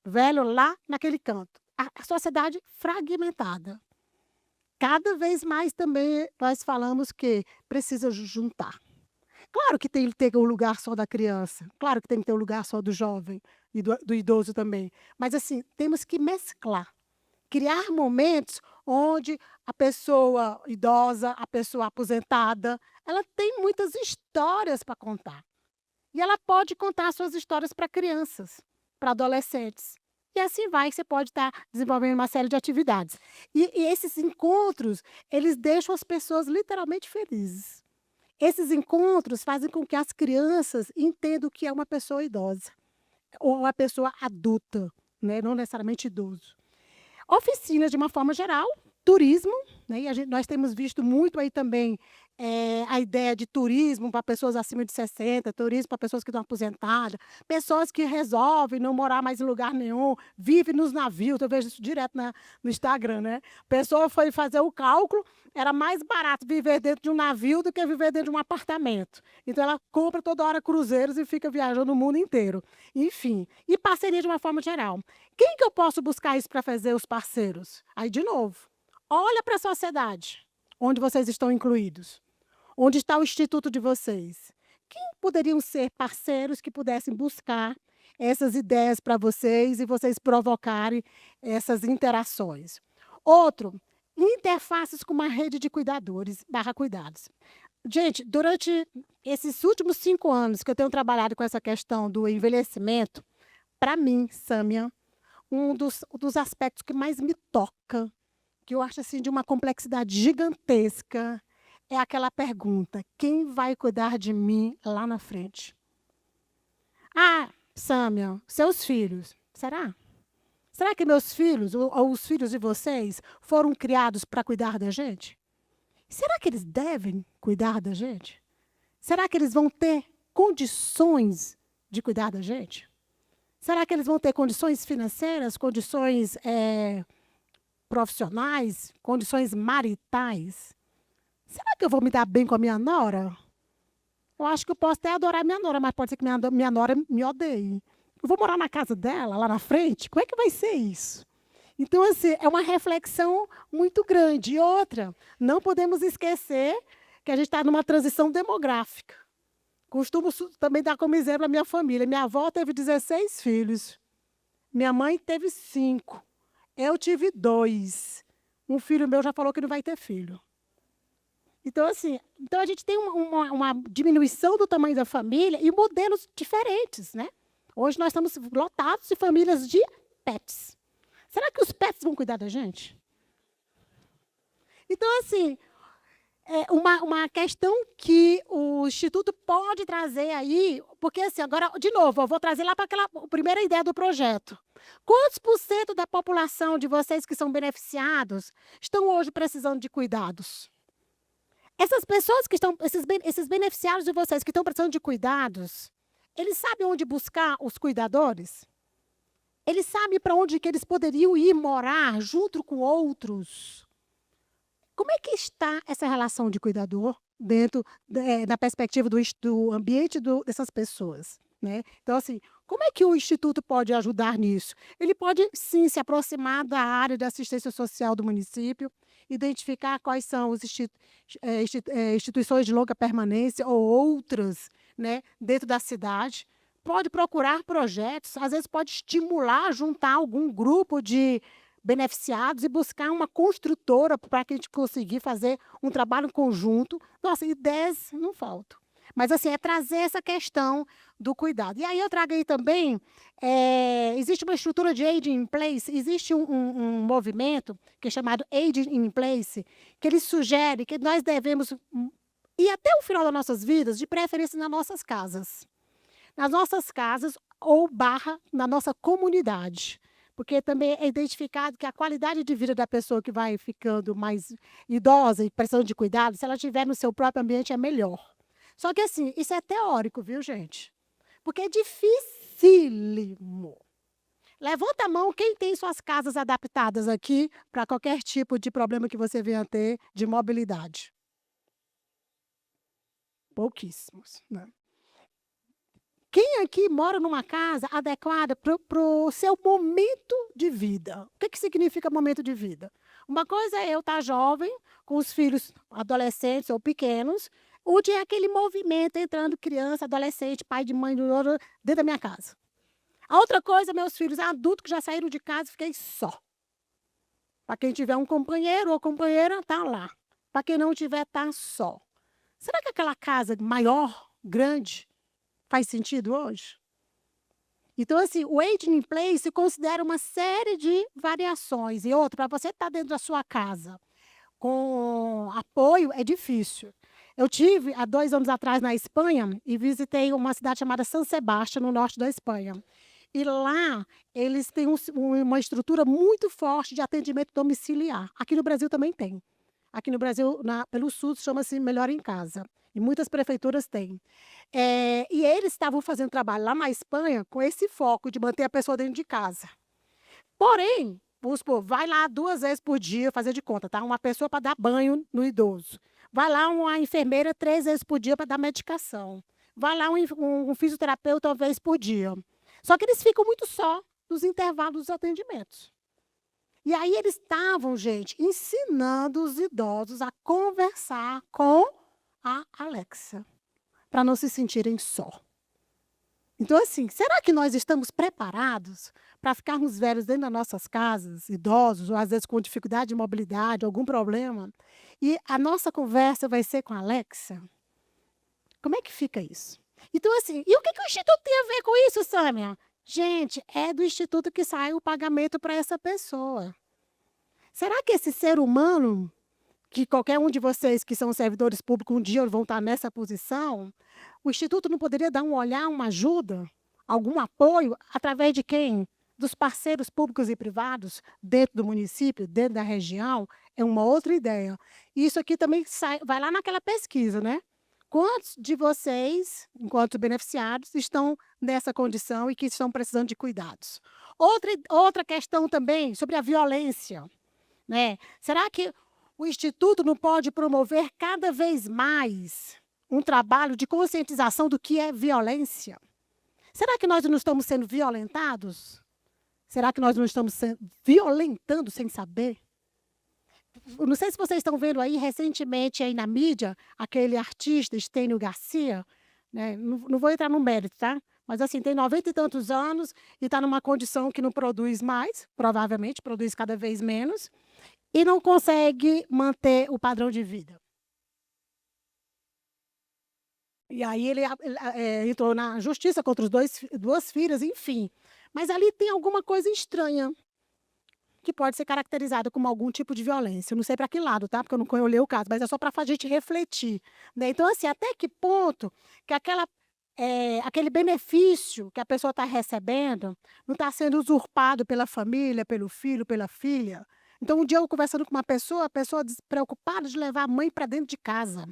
Velho lá naquele canto. A sociedade fragmentada. Cada vez mais também nós falamos que precisa juntar. Claro que tem que ter um lugar só da criança, claro que tem que ter um lugar só do jovem e do idoso também. Mas assim, temos que mesclar. Criar momentos onde a pessoa idosa, a pessoa aposentada, ela tem muitas histórias para contar. E ela pode contar suas histórias para crianças, para adolescentes. E assim vai, você pode estar desenvolvendo uma série de atividades. E esses encontros, eles deixam as pessoas literalmente felizes. Esses encontros fazem com que as crianças entendam o que é uma pessoa idosa, ou uma pessoa adulta, né? Não necessariamente idoso. Oficinas, de uma forma geral, turismo, né? E nós temos visto muito aí também a ideia de turismo para pessoas acima de 60, turismo para pessoas que estão aposentadas, pessoas que resolvem não morar mais em lugar nenhum, vivem nos navios, eu vejo isso direto no Instagram, né? A pessoa foi fazer o cálculo, era mais barato viver dentro de um navio do que viver dentro de um apartamento. Então, ela compra toda hora cruzeiros e fica viajando o mundo inteiro. Enfim, e parceria de uma forma geral. Quem que eu posso buscar isso para fazer os parceiros? Aí, de novo, olha para a sociedade, onde vocês estão incluídos. Onde está o instituto de vocês? Quem poderiam ser parceiros que pudessem buscar essas ideias para vocês e vocês provocarem essas interações? Outro, interfaces com uma rede de cuidadores / cuidados. Gente, durante esses últimos 5 anos que eu tenho trabalhado com essa questão do envelhecimento, para mim, Sâmia, um dos aspectos que mais me toca, que eu acho assim de uma complexidade gigantesca, é aquela pergunta: quem vai cuidar de mim lá na frente? Ah, Sâmia, seus filhos. Será? Será que meus filhos, ou os filhos de vocês, foram criados para cuidar da gente? Será que eles devem cuidar da gente? Será que eles vão ter condições de cuidar da gente? Será que eles vão ter condições financeiras, condições profissionais, condições maritais? Será que eu vou me dar bem com a minha nora? Eu acho que eu posso até adorar minha nora, mas pode ser que minha nora me odeie. Eu vou morar na casa dela, lá na frente? Como é que vai ser isso? Então, assim, é uma reflexão muito grande. E outra, não podemos esquecer que a gente está numa transição demográfica. Costumo também dar como exemplo a minha família. Minha avó teve 16 filhos. Minha mãe teve 5. Eu tive 2. Um filho meu já falou que não vai ter filho. Então, assim, a gente tem uma diminuição do tamanho da família e modelos diferentes, né? Hoje nós estamos lotados de famílias de pets. Será que os pets vão cuidar da gente? Então, assim, é uma questão que o Instituto pode trazer aí, porque, assim, agora, de novo, eu vou trazer lá para aquela primeira ideia do projeto. Quantos por cento da população de vocês que são beneficiados estão hoje precisando de cuidados? Essas pessoas que estão, esses beneficiários de vocês que estão precisando de cuidados, eles sabem onde buscar os cuidadores? Eles sabem para onde que eles poderiam ir morar junto com outros? Como é que está essa relação de cuidador dentro da perspectiva do ambiente dessas pessoas? Né? Então, assim, como é que o Instituto pode ajudar nisso? Ele pode, sim, se aproximar da área de assistência social do município, identificar quais são as instituições de longa permanência ou outras, né, dentro da cidade. Pode procurar projetos, às vezes pode estimular, juntar algum grupo de beneficiados e buscar uma construtora para que a gente conseguir fazer um trabalho conjunto. Nossa, ideias não faltam. Mas, assim, é trazer essa questão do cuidado. E aí eu trago aí também, existe uma estrutura de Aging in Place, existe um movimento que é chamado Aging in Place, que ele sugere que nós devemos ir até o final das nossas vidas, de preferência nas nossas casas. Nas nossas casas ou na nossa comunidade. Porque também é identificado que a qualidade de vida da pessoa que vai ficando mais idosa e precisando de cuidado, se ela estiver no seu próprio ambiente, é melhor. Só que, assim, isso é teórico, viu, gente? Porque é dificílimo. Levanta a mão quem tem suas casas adaptadas aqui para qualquer tipo de problema que você venha ter de mobilidade. Pouquíssimos, né? Quem aqui mora numa casa adequada para o seu momento de vida? O que significa momento de vida? Uma coisa é eu estar jovem, com os filhos adolescentes ou pequenos, onde é aquele movimento entrando criança, adolescente, pai de mãe, dentro da minha casa. A outra coisa, meus filhos adultos que já saíram de casa, fiquei só. Para quem tiver um companheiro ou companheira, está lá. Para quem não tiver, está só. Será que aquela casa maior, grande, faz sentido hoje? Então, assim, o Aging in Place considera uma série de variações. E outra, para você estar dentro da sua casa com apoio, é difícil. Eu tive, há 2 anos atrás, na Espanha, e visitei uma cidade chamada San Sebastián, no norte da Espanha. E lá, eles têm uma estrutura muito forte de atendimento domiciliar. Aqui no Brasil também tem. Aqui no Brasil, pelo SUS, chama-se Melhor em Casa. E muitas prefeituras têm. E eles estavam fazendo trabalho lá na Espanha com esse foco de manter a pessoa dentro de casa. Porém, Vamos supor, vai lá 2 vezes por dia, fazer de conta, tá? Uma pessoa para dar banho no idoso. Vai lá uma enfermeira 3 vezes por dia para dar medicação. Vai lá um fisioterapeuta uma vez por dia. Só que eles ficam muito só nos intervalos dos atendimentos. E aí eles estavam, gente, ensinando os idosos a conversar com a Alexa, para não se sentirem só. Então, assim, será que nós estamos preparados para ficarmos velhos dentro das nossas casas, idosos, ou às vezes com dificuldade de mobilidade, algum problema, e a nossa conversa vai ser com a Alexa? Como é que fica isso? Então, assim, e o que o Instituto tem a ver com isso, Sâmia? Gente, é do Instituto que sai o pagamento para essa pessoa. Será que esse ser humano, que qualquer um de vocês que são servidores públicos um dia vão estar nessa posição, o Instituto não poderia dar um olhar, uma ajuda, algum apoio, através de quem? Dos parceiros públicos e privados, dentro do município, dentro da região? É uma outra ideia. Isso aqui também vai lá naquela pesquisa, né? Quantos de vocês, enquanto beneficiários, estão nessa condição e que estão precisando de cuidados? Outra questão também sobre a violência, né? Será que o Instituto não pode promover cada vez mais um trabalho de conscientização do que é violência? Será que nós não estamos sendo violentados? Será que nós não estamos violentando sem saber? Não sei se vocês estão vendo aí, recentemente, aí na mídia, aquele artista, Estênio Garcia, né? Não vou entrar no mérito, tá? Mas, assim, tem 90 e tantos anos e está numa condição que não produz mais, provavelmente, produz cada vez menos, e não consegue manter o padrão de vida. E aí ele entrou na justiça contra duas filhas, enfim. Mas ali tem alguma coisa estranha, que pode ser caracterizada como algum tipo de violência. Eu não sei para que lado, tá? Porque eu não olhei o caso, mas é só para a gente refletir, né? Então, assim, até que ponto que aquele benefício que a pessoa está recebendo não está sendo usurpado pela família, pelo filho, pela filha. Então, um dia eu conversando com uma pessoa, a pessoa despreocupada de levar a mãe para dentro de casa.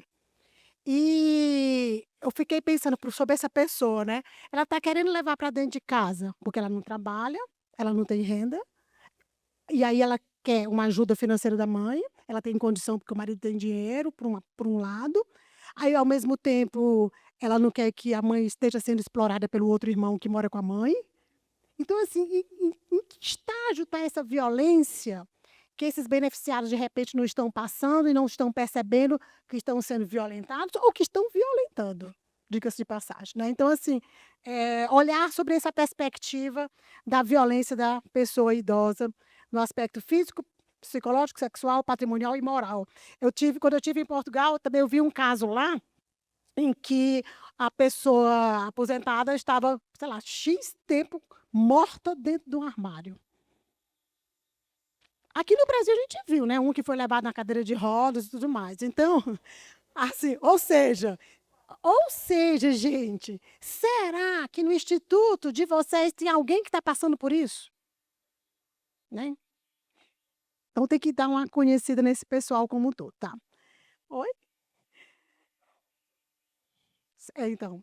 E eu fiquei pensando sobre essa pessoa, né? Ela está querendo levar para dentro de casa, porque ela não trabalha, ela não tem renda, e aí ela quer uma ajuda financeira da mãe, ela tem condição porque o marido tem dinheiro, por um lado. Aí, ao mesmo tempo, ela não quer que a mãe esteja sendo explorada pelo outro irmão que mora com a mãe. Então, assim, em que estágio está essa violência que esses beneficiários, de repente, não estão passando e não estão percebendo que estão sendo violentados ou que estão violentando, diga-se de passagem, né? Então, assim, olhar sobre essa perspectiva da violência da pessoa idosa no aspecto físico, psicológico, sexual, patrimonial e moral. Quando eu estive em Portugal, também eu vi um caso lá em que a pessoa aposentada estava, sei lá, X tempo morta dentro de um armário. Aqui no Brasil a gente viu, né? Um que foi levado na cadeira de rodas e tudo mais. Então, assim, ou seja, gente, será que no instituto de vocês tem alguém que está passando por isso? Né? Então tem que dar uma conhecida nesse pessoal como um todo, tá? Oi? Então,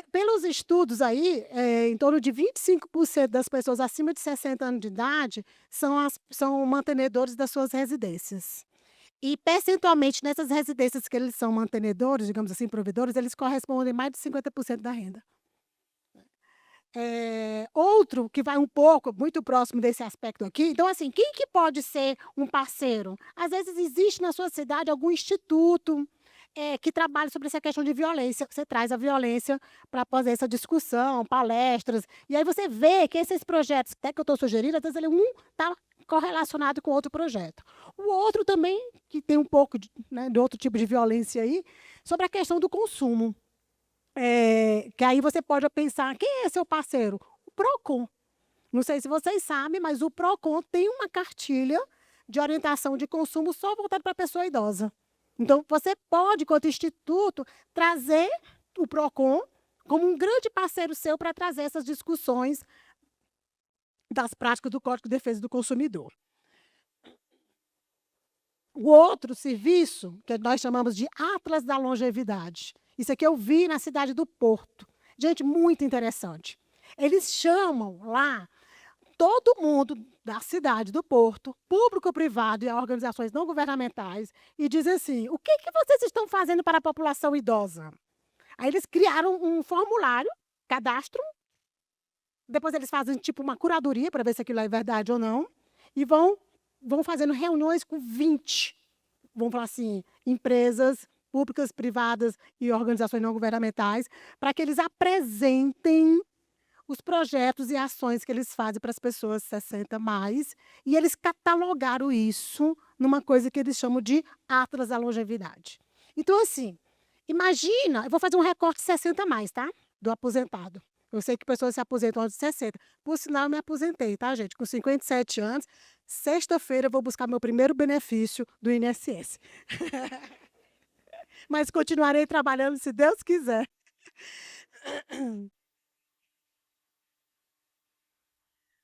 pelos estudos aí, em torno de 25% das pessoas acima de 60 anos de idade são mantenedores das suas residências. E percentualmente nessas residências que eles são mantenedores, digamos assim, provedores, eles correspondem a mais de 50% da renda. Outro que vai um pouco, muito próximo desse aspecto aqui, então assim, quem que pode ser um parceiro? Às vezes existe na sua cidade algum instituto que trabalha sobre essa questão de violência, você traz a violência para fazer essa discussão, palestras, e aí você vê que esses projetos até que eu estou sugerindo, às vezes um está correlacionado com outro projeto. O outro também, que tem um pouco de outro tipo de violência aí, sobre a questão do consumo. Que aí você pode pensar, quem é seu parceiro? O PROCON. Não sei se vocês sabem, mas o PROCON tem uma cartilha de orientação de consumo só voltada para a pessoa idosa. Então, você pode, enquanto instituto, trazer o PROCON como um grande parceiro seu para trazer essas discussões das práticas do Código de Defesa do Consumidor. O outro serviço, que nós chamamos de Atlas da Longevidade. Isso aqui eu vi na cidade do Porto. Gente, muito interessante. Eles chamam lá todo mundo da cidade, do Porto, público, privado e organizações não governamentais, e diz assim: o que que vocês estão fazendo para a população idosa? Aí eles criaram um formulário, cadastro, depois eles fazem tipo uma curadoria para ver se aquilo é verdade ou não, e vão fazendo reuniões com 20, vamos falar assim, empresas públicas, privadas e organizações não governamentais, para que eles apresentem os projetos e ações que eles fazem para as pessoas 60 mais, e eles catalogaram isso numa coisa que eles chamam de Atlas da Longevidade. Então, assim, imagina, eu vou fazer um recorte 60 mais, tá? Do aposentado. Eu sei que pessoas se aposentam antes de 60. Por sinal, eu me aposentei, tá, gente? Com 57 anos, sexta-feira eu vou buscar meu primeiro benefício do INSS. Mas continuarei trabalhando se Deus quiser.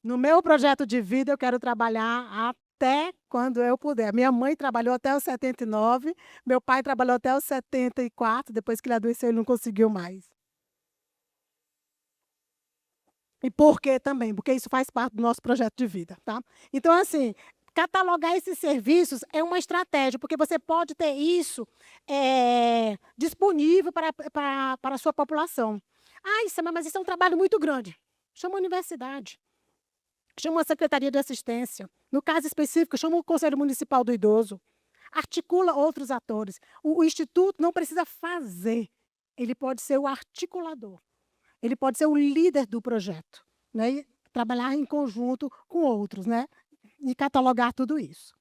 No meu projeto de vida, eu quero trabalhar até quando eu puder. Minha mãe trabalhou até os 79, meu pai trabalhou até os 74, depois que ele adoeceu, ele não conseguiu mais. E por quê também? Porque isso faz parte do nosso projeto de vida, tá? Então, assim, catalogar esses serviços é uma estratégia, porque você pode ter isso disponível para a sua população. Ah, Isama, mas isso é um trabalho muito grande. Chama a universidade. Chama a Secretaria de Assistência. No caso específico, chama o Conselho Municipal do Idoso. Articula outros atores. O Instituto não precisa fazer. Ele pode ser o articulador. Ele pode ser o líder do projeto, né? E trabalhar em conjunto com outros, né? E catalogar tudo isso.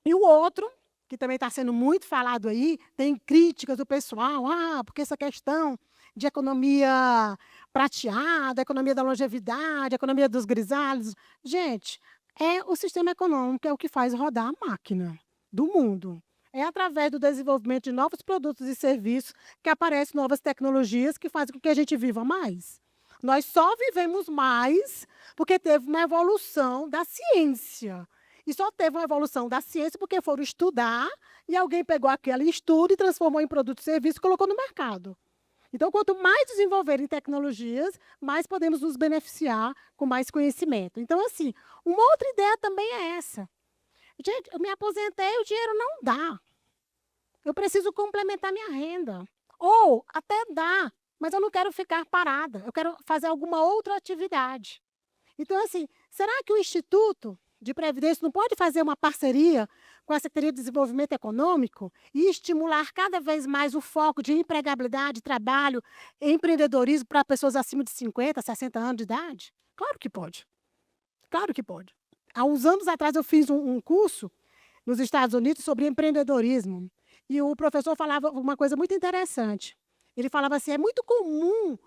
E o outro, que também está sendo muito falado aí, tem críticas do pessoal, porque essa questão de economia prateada, economia da longevidade, economia dos grisalhos. Gente, é o sistema econômico, é o que faz rodar a máquina do mundo. É através do desenvolvimento de novos produtos e serviços que aparecem novas tecnologias que fazem com que a gente viva mais. Nós só vivemos mais porque teve uma evolução da ciência. E só teve uma evolução da ciência porque foram estudar e alguém pegou aquele estudo e transformou em produto e serviço e colocou no mercado. Então, quanto mais desenvolverem tecnologias, mais podemos nos beneficiar com mais conhecimento. Então, assim, uma outra ideia também é essa. Gente, eu me aposentei, o dinheiro não dá. Eu preciso complementar minha renda. Ou até dá, mas eu não quero ficar parada. Eu quero fazer alguma outra atividade. Então, assim, será que o Instituto de Previdência não pode fazer uma parceria com a Secretaria de Desenvolvimento Econômico e estimular cada vez mais o foco de empregabilidade, trabalho, empreendedorismo para pessoas acima de 50, 60 anos de idade? Claro que pode. Claro que pode. Há uns anos atrás eu fiz um curso nos Estados Unidos sobre empreendedorismo. E o professor falava uma coisa muito interessante. Ele falava assim, é muito comum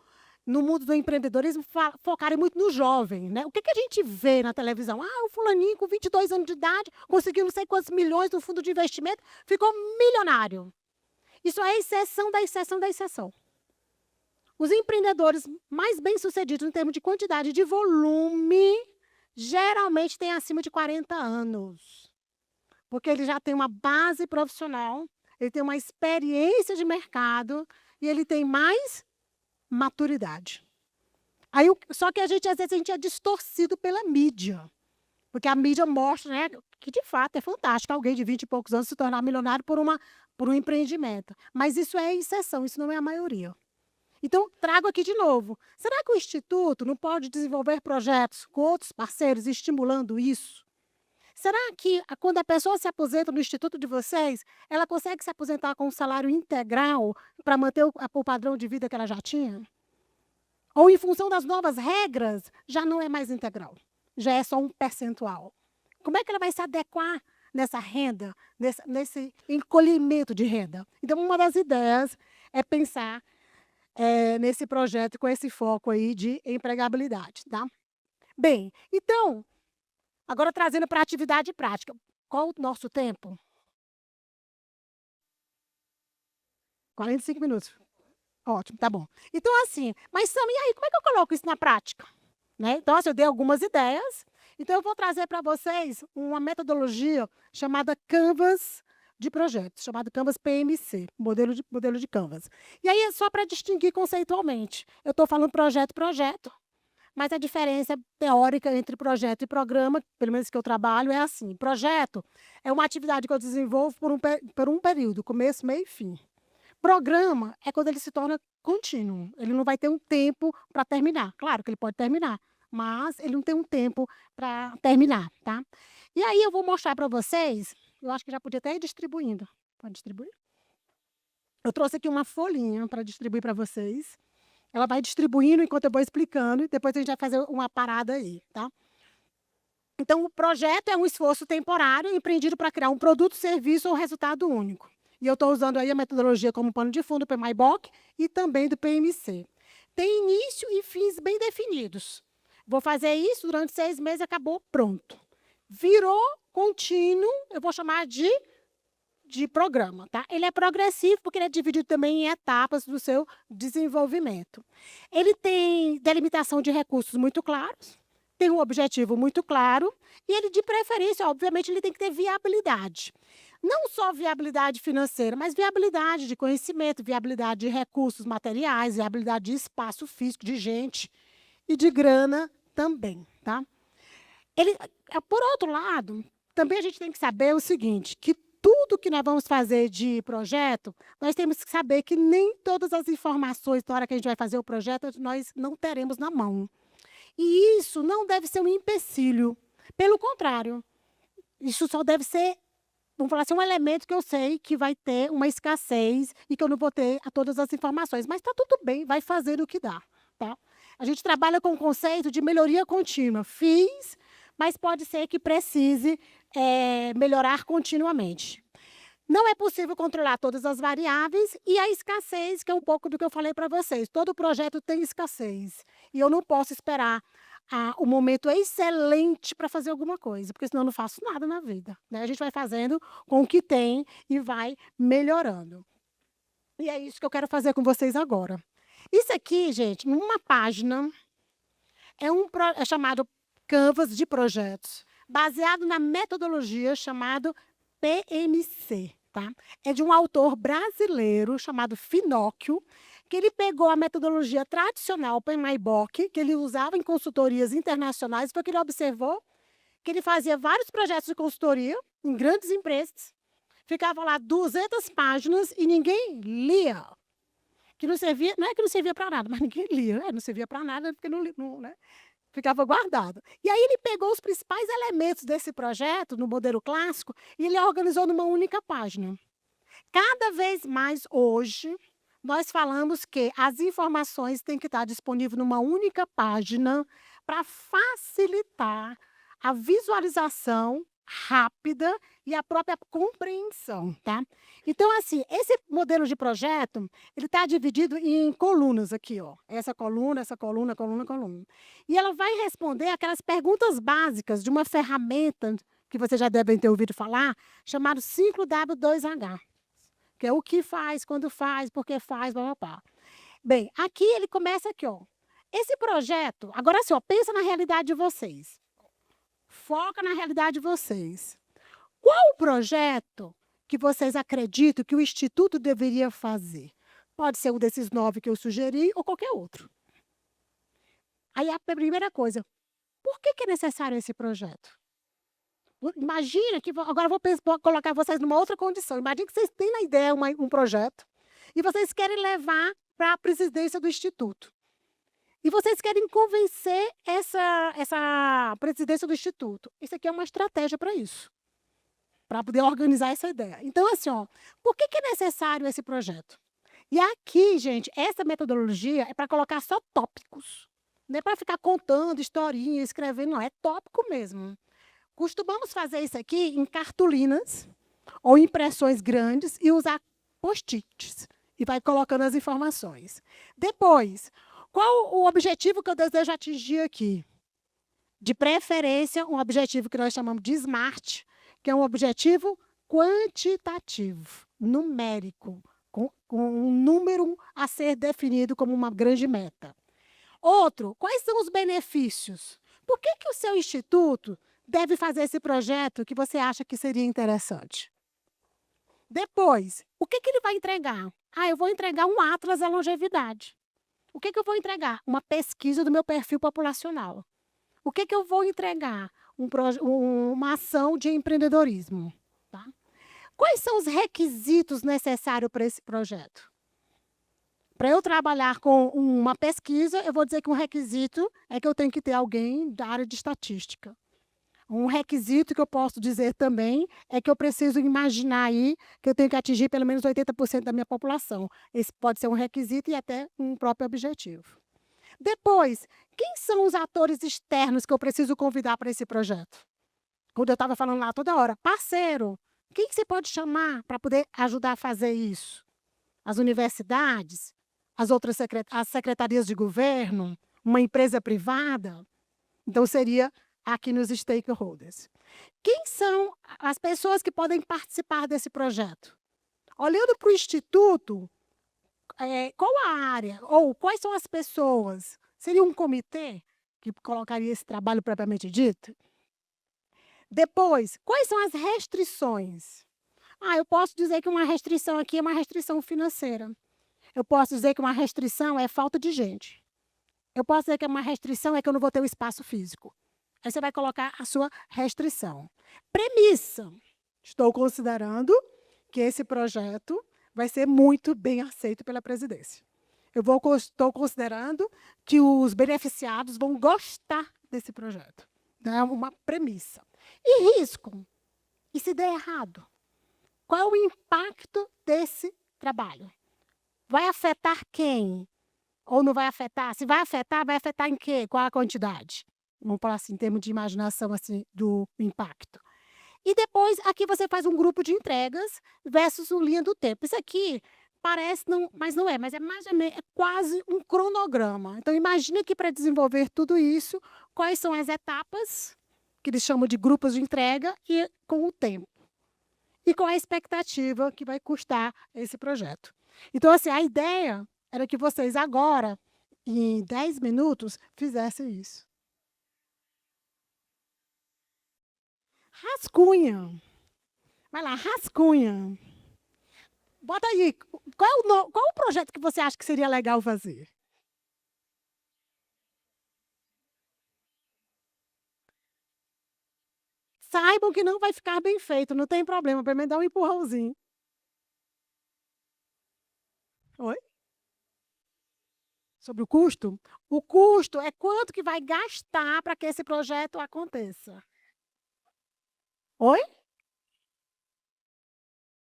no mundo do empreendedorismo focarem muito no jovem, né? O que a gente vê na televisão? O fulaninho com 22 anos de idade conseguiu não sei quantos milhões no fundo de investimento, ficou milionário. Isso é a exceção da exceção da exceção. Os empreendedores mais bem-sucedidos em termos de quantidade de volume, geralmente têm acima de 40 anos. Porque ele já tem uma base profissional, ele tem uma experiência de mercado e ele tem mais maturidade. Aí, só que às vezes a gente é distorcido pela mídia. Porque a mídia mostra, né, que de fato é fantástico alguém de 20 e poucos anos se tornar milionário por um empreendimento. Mas isso é exceção, isso não é a maioria. Então, trago aqui de novo. Será que o Instituto não pode desenvolver projetos com outros parceiros estimulando isso? Será que quando a pessoa se aposenta no Instituto de vocês, ela consegue se aposentar com um salário integral para manter o padrão de vida que ela já tinha? Ou em função das novas regras, já não é mais integral, já é só um percentual. Como é que ela vai se adequar nessa renda, nesse encolhimento de renda? Então, uma das ideias é pensar nesse projeto com esse foco aí de empregabilidade, tá? Bem, então, agora trazendo para a atividade prática. Qual o nosso tempo? 45 minutos. Ótimo, tá bom. Então, assim, mas Sam, e aí, como é que eu coloco isso na prática? Né? Então, assim, eu dei algumas ideias. Então, eu vou trazer para vocês uma metodologia chamada Canvas de projetos, chamado Canvas PMC, modelo de Canvas. E aí, é só para distinguir conceitualmente. Eu estou falando projeto. mas a diferença teórica entre projeto e programa, pelo menos que eu trabalho, é assim: projeto é uma atividade que eu desenvolvo por um período, começo, meio e fim. Programa é quando ele se torna contínuo, ele não vai ter um tempo para terminar. Claro que ele pode terminar, mas ele não tem um tempo para terminar, tá. E aí eu vou mostrar para vocês, eu acho que já podia até ir distribuindo. Pode distribuir? Eu trouxe aqui uma folhinha para distribuir para vocês. Ela vai distribuindo enquanto eu vou explicando e depois a gente vai fazer uma parada aí, tá. Então o projeto é um esforço temporário empreendido para criar um produto, serviço ou resultado único. E eu estou usando aí a metodologia como pano de fundo do PMI-BOK e também do PMC. Tem início e fins bem definidos. Vou fazer isso durante 6 meses e acabou, pronto. Virou contínuo, eu vou chamar de programa, tá? Ele é progressivo porque ele é dividido também em etapas do seu desenvolvimento. Ele tem delimitação de recursos muito claros, tem um objetivo muito claro e ele, de preferência, obviamente, ele tem que ter viabilidade. Não só viabilidade financeira, mas viabilidade de conhecimento, viabilidade de recursos materiais, viabilidade de espaço físico, de gente e de grana também, tá? Por outro lado, também a gente tem que saber o seguinte, que tudo que nós vamos fazer de projeto, nós temos que saber que nem todas as informações na hora que a gente vai fazer o projeto, nós não teremos na mão. E isso não deve ser um empecilho. Pelo contrário, isso só deve ser, vamos falar assim, um elemento que eu sei que vai ter uma escassez e que eu não vou ter todas as informações. Mas está tudo bem, vai fazer o que dá, tá? A gente trabalha com o conceito de melhoria contínua. Fiz, mas pode ser que precise melhorar continuamente. Não é possível controlar todas as variáveis e a escassez, que é um pouco do que eu falei para vocês. Todo projeto tem escassez. E eu não posso esperar o momento excelente para fazer alguma coisa, porque senão eu não faço nada na vida, né? A gente vai fazendo com o que tem e vai melhorando. E é isso que eu quero fazer com vocês agora. Isso aqui, gente, numa página, é chamado Canvas de projetos, baseado na metodologia chamado PMC, tá? É de um autor brasileiro chamado Finóquio, que ele pegou a metodologia tradicional PMI-BOK, que ele usava em consultorias internacionais, porque ele observou que ele fazia vários projetos de consultoria em grandes empresas, ficava lá 200 páginas e ninguém lia. Que não servia, não é que não servia para nada, mas ninguém lia. Não servia para nada porque não, né? Ficava guardado. E aí ele pegou os principais elementos desse projeto, no modelo clássico, e ele organizou numa única página. Cada vez mais hoje, nós falamos que as informações têm que estar disponíveis numa única página para facilitar a visualização rápida e a própria compreensão, tá? Então, assim, esse modelo de projeto, ele está dividido em colunas aqui, ó. Essa coluna, coluna. E ela vai responder aquelas perguntas básicas de uma ferramenta que vocês já devem ter ouvido falar, chamado ciclo W2H, que é o que faz, quando faz, por que faz, blá, blá, blá. Bem, aqui ele começa aqui, ó. Esse projeto, agora assim, ó, pensa na realidade de vocês. Foca na realidade de vocês. Qual o projeto que vocês acreditam que o Instituto deveria fazer? Pode ser um desses 9 que eu sugeri ou qualquer outro. Aí a primeira coisa, por que é necessário esse projeto? Imagina que, agora eu vou colocar vocês numa outra condição. Imagina que vocês têm na ideia um projeto e vocês querem levar para a presidência do Instituto. E vocês querem convencer essa presidência do Instituto. Isso aqui é uma estratégia para isso, para poder organizar essa ideia. Então, assim, ó, por que é necessário esse projeto? E aqui, gente, essa metodologia é para colocar só tópicos. Não é para ficar contando historinha, escrevendo, não. É tópico mesmo. Costumamos fazer isso aqui em cartolinas ou impressões grandes e usar post-its. E vai colocando as informações. Depois, qual o objetivo que eu desejo atingir aqui? De preferência, um objetivo que nós chamamos de SMART, que é um objetivo quantitativo, numérico, com um número a ser definido como uma grande meta. Outro, quais são os benefícios? Por que o seu instituto deve fazer esse projeto que você acha que seria interessante? Depois, o que ele vai entregar? Eu vou entregar um atlas da longevidade. O que eu vou entregar? Uma pesquisa do meu perfil populacional. O que eu vou entregar? Uma ação de empreendedorismo. Tá? Quais são os requisitos necessários para esse projeto? Para eu trabalhar com uma pesquisa, eu vou dizer que um requisito é que eu tenho que ter alguém da área de estatística. Um requisito que eu posso dizer também é que eu preciso imaginar aí que eu tenho que atingir pelo menos 80% da minha população. Esse pode ser um requisito e até um próprio objetivo. Depois, quem são os atores externos que eu preciso convidar para esse projeto? Quando eu estava falando lá toda hora, parceiro, quem que você pode chamar para poder ajudar a fazer isso? As universidades? As secretarias de governo? Uma empresa privada? Então, seria aqui nos stakeholders. Quem são as pessoas que podem participar desse projeto? Olhando para o Instituto, qual a área? Ou quais são as pessoas? Seria um comitê que colocaria esse trabalho propriamente dito? Depois, quais são as restrições? Eu posso dizer que uma restrição aqui é uma restrição financeira. Eu posso dizer que uma restrição é falta de gente. Eu posso dizer que uma restrição é que eu não vou ter o espaço físico. Aí você vai colocar a sua restrição. Premissa. Estou considerando que esse projeto vai ser muito bem aceito pela presidência. Estou considerando que os beneficiados vão gostar desse projeto. É uma premissa. E risco? E se der errado? Qual é o impacto desse trabalho? Vai afetar quem? Ou não vai afetar? Se vai afetar em quê? Qual a quantidade? Vamos falar assim, em termos de imaginação assim, do impacto. E depois, aqui você faz um grupo de entregas versus uma linha do tempo. Isso aqui parece, não, mas não é, mas é mais ou menos, é quase um cronograma. Então, imagine que para desenvolver tudo isso, quais são as etapas, que eles chamam de grupos de entrega, e com o tempo. E qual é a expectativa que vai custar esse projeto. Então, assim, a ideia era que vocês agora, em 10 minutos, fizessem isso. Rascunha. Vai lá, rascunha. Bota aí, qual o projeto que você acha que seria legal fazer? Saibam que não vai ficar bem feito, não tem problema, para mim dar um empurrãozinho. Oi? Sobre o custo? O custo é quanto que vai gastar para que esse projeto aconteça. Oi?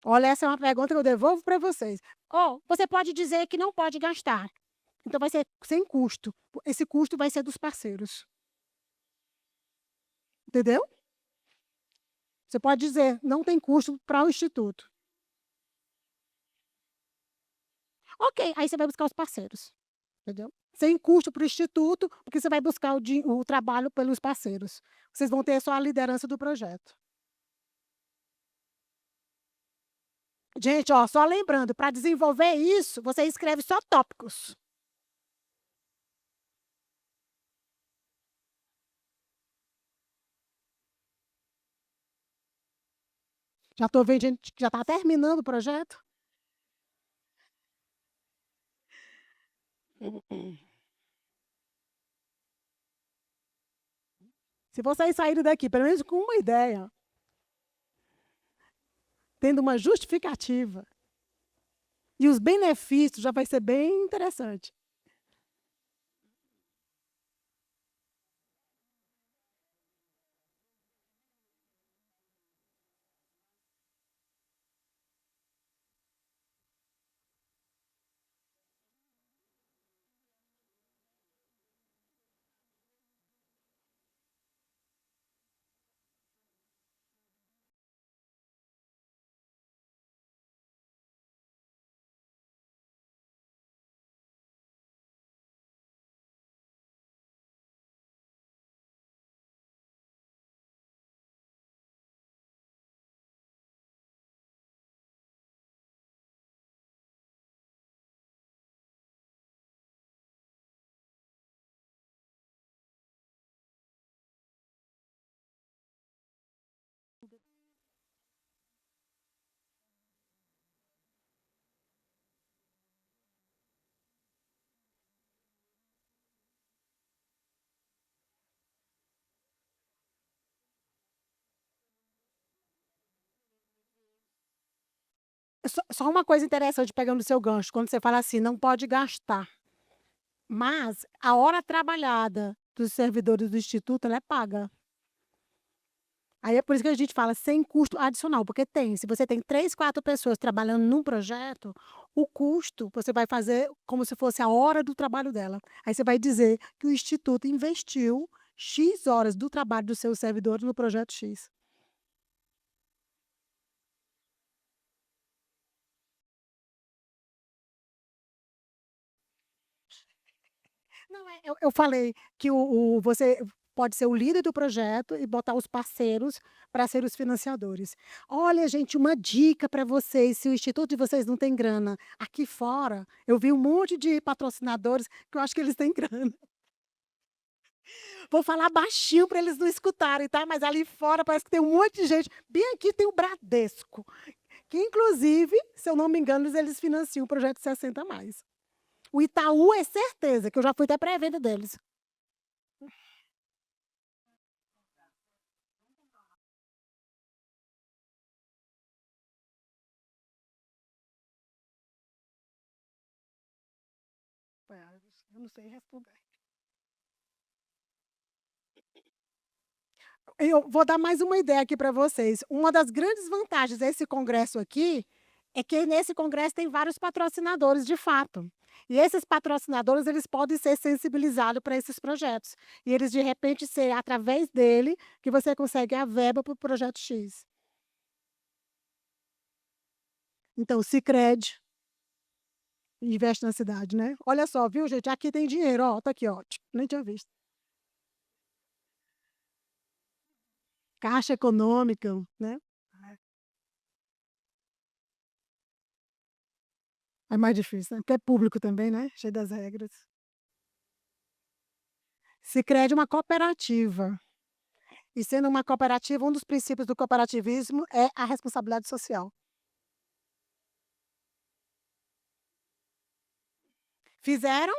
Olha, essa é uma pergunta que eu devolvo para vocês. Você pode dizer que não pode gastar. Então, vai ser sem custo. Esse custo vai ser dos parceiros. Entendeu? Você pode dizer, não tem custo para o Instituto. Ok, aí você vai buscar os parceiros. Entendeu? Sem custo para o Instituto, porque você vai buscar o trabalho pelos parceiros. Vocês vão ter só a liderança do projeto. Gente, só lembrando, para desenvolver isso, você escreve só tópicos. Já estou vendo gente que já está terminando o projeto. Se vocês saírem daqui, pelo menos com uma ideia, tendo uma justificativa, e os benefícios, já vai ser bem interessante. Só uma coisa interessante, pegando o seu gancho, quando você fala assim: "Não pode gastar", mas a hora trabalhada dos servidores do instituto, ela é paga. Aí é por isso que a gente fala sem custo adicional, porque tem, se você tem 3, 4 pessoas trabalhando num projeto, o custo você vai fazer como se fosse a hora do trabalho dela. Aí você vai dizer que o instituto investiu "X" horas do trabalho dos seus servidores no projeto X. Não, eu falei que você pode ser o líder do projeto e botar os parceiros para ser os financiadores. Olha, gente, uma dica para vocês, se o instituto de vocês não tem grana, aqui fora eu vi um monte de patrocinadores que eu acho que eles têm grana. Vou falar baixinho para eles não escutarem, tá, mas ali fora parece que tem um monte de gente. Bem aqui tem o Bradesco, que inclusive, se eu não me engano, eles financiam o projeto 60 mais. O Itaú é certeza, que eu já fui até pré-venda deles. Eu não sei responder. Eu vou dar mais uma ideia aqui para vocês. Uma das grandes vantagens desse congresso aqui, é que nesse congresso tem vários patrocinadores de fato. E esses patrocinadores, eles podem ser sensibilizados para esses projetos. E eles, de repente, ser através dele que você consegue a verba para o projeto X. Então, o Sicredi investe na cidade, né. Olha só, viu gente, aqui tem dinheiro, ó, tá aqui, ó, nem tinha visto. Caixa Econômica, né. É mais difícil, né, porque é público também, né, cheio das regras. Sicredi é uma cooperativa, e sendo uma cooperativa, um dos princípios do cooperativismo é a responsabilidade social. Fizeram?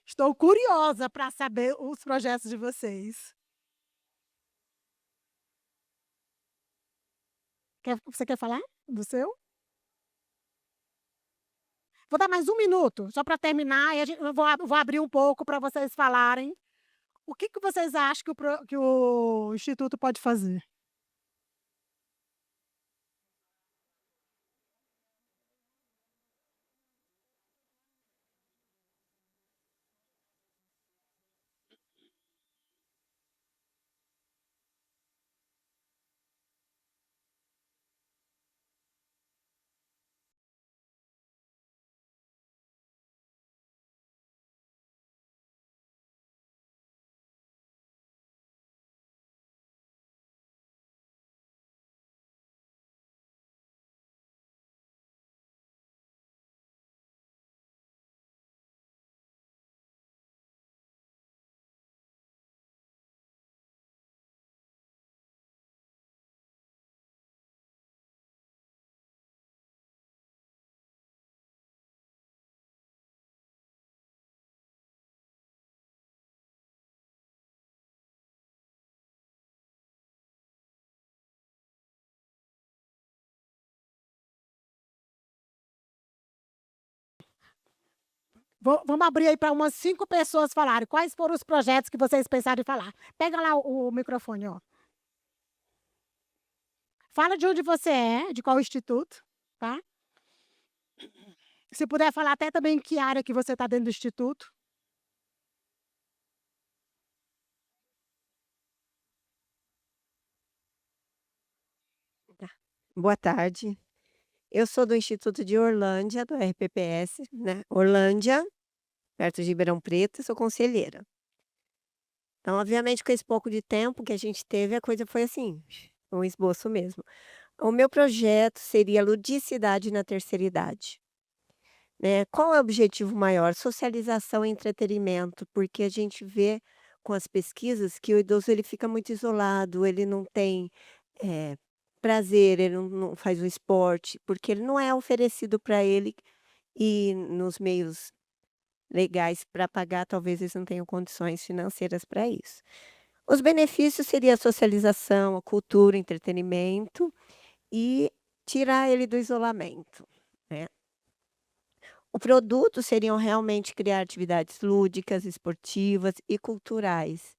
Estou curiosa para saber os projetos de vocês. Você quer falar do seu? Vou dar mais um minuto, só para terminar, e eu vou abrir um pouco para vocês falarem. O que que vocês acham que o instituto pode fazer? Vamos abrir aí para umas 5 pessoas falarem. Quais foram os projetos que vocês pensaram em falar? Pega lá o microfone, ó. Fala de onde você é, de qual instituto, tá? Se puder falar até também em que área que você está dentro do instituto.
Tá. Boa tarde. Eu sou do Instituto de Orlândia, do RPPS, né, Orlândia, perto de Ribeirão Preto, e sou conselheira. Então, obviamente, com esse pouco de tempo que a gente teve, a coisa foi assim, um esboço mesmo. O meu projeto seria ludicidade na terceira idade, né. Qual é o objetivo maior? Socialização e entretenimento, porque a gente vê com as pesquisas que o idoso ele fica muito isolado, ele não tem, eh, prazer, ele não faz o esporte, porque ele não é oferecido para ele e nos meios legais para pagar, talvez eles não tenham condições financeiras para isso. Os benefícios seriam a socialização, a cultura, o entretenimento e tirar ele do isolamento, né. O produto seriam realmente criar atividades lúdicas, esportivas e culturais,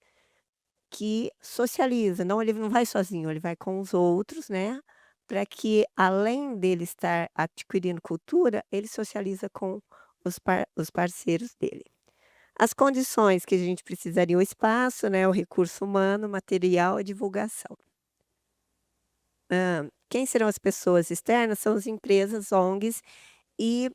que socializa, ele não vai sozinho, ele vai com os outros, né, para que além dele estar adquirindo cultura, ele socializa com os parceiros dele. As condições que a gente precisaria: o espaço, né, o recurso humano, material e divulgação. Quem serão as pessoas externas? São as empresas, ONGs e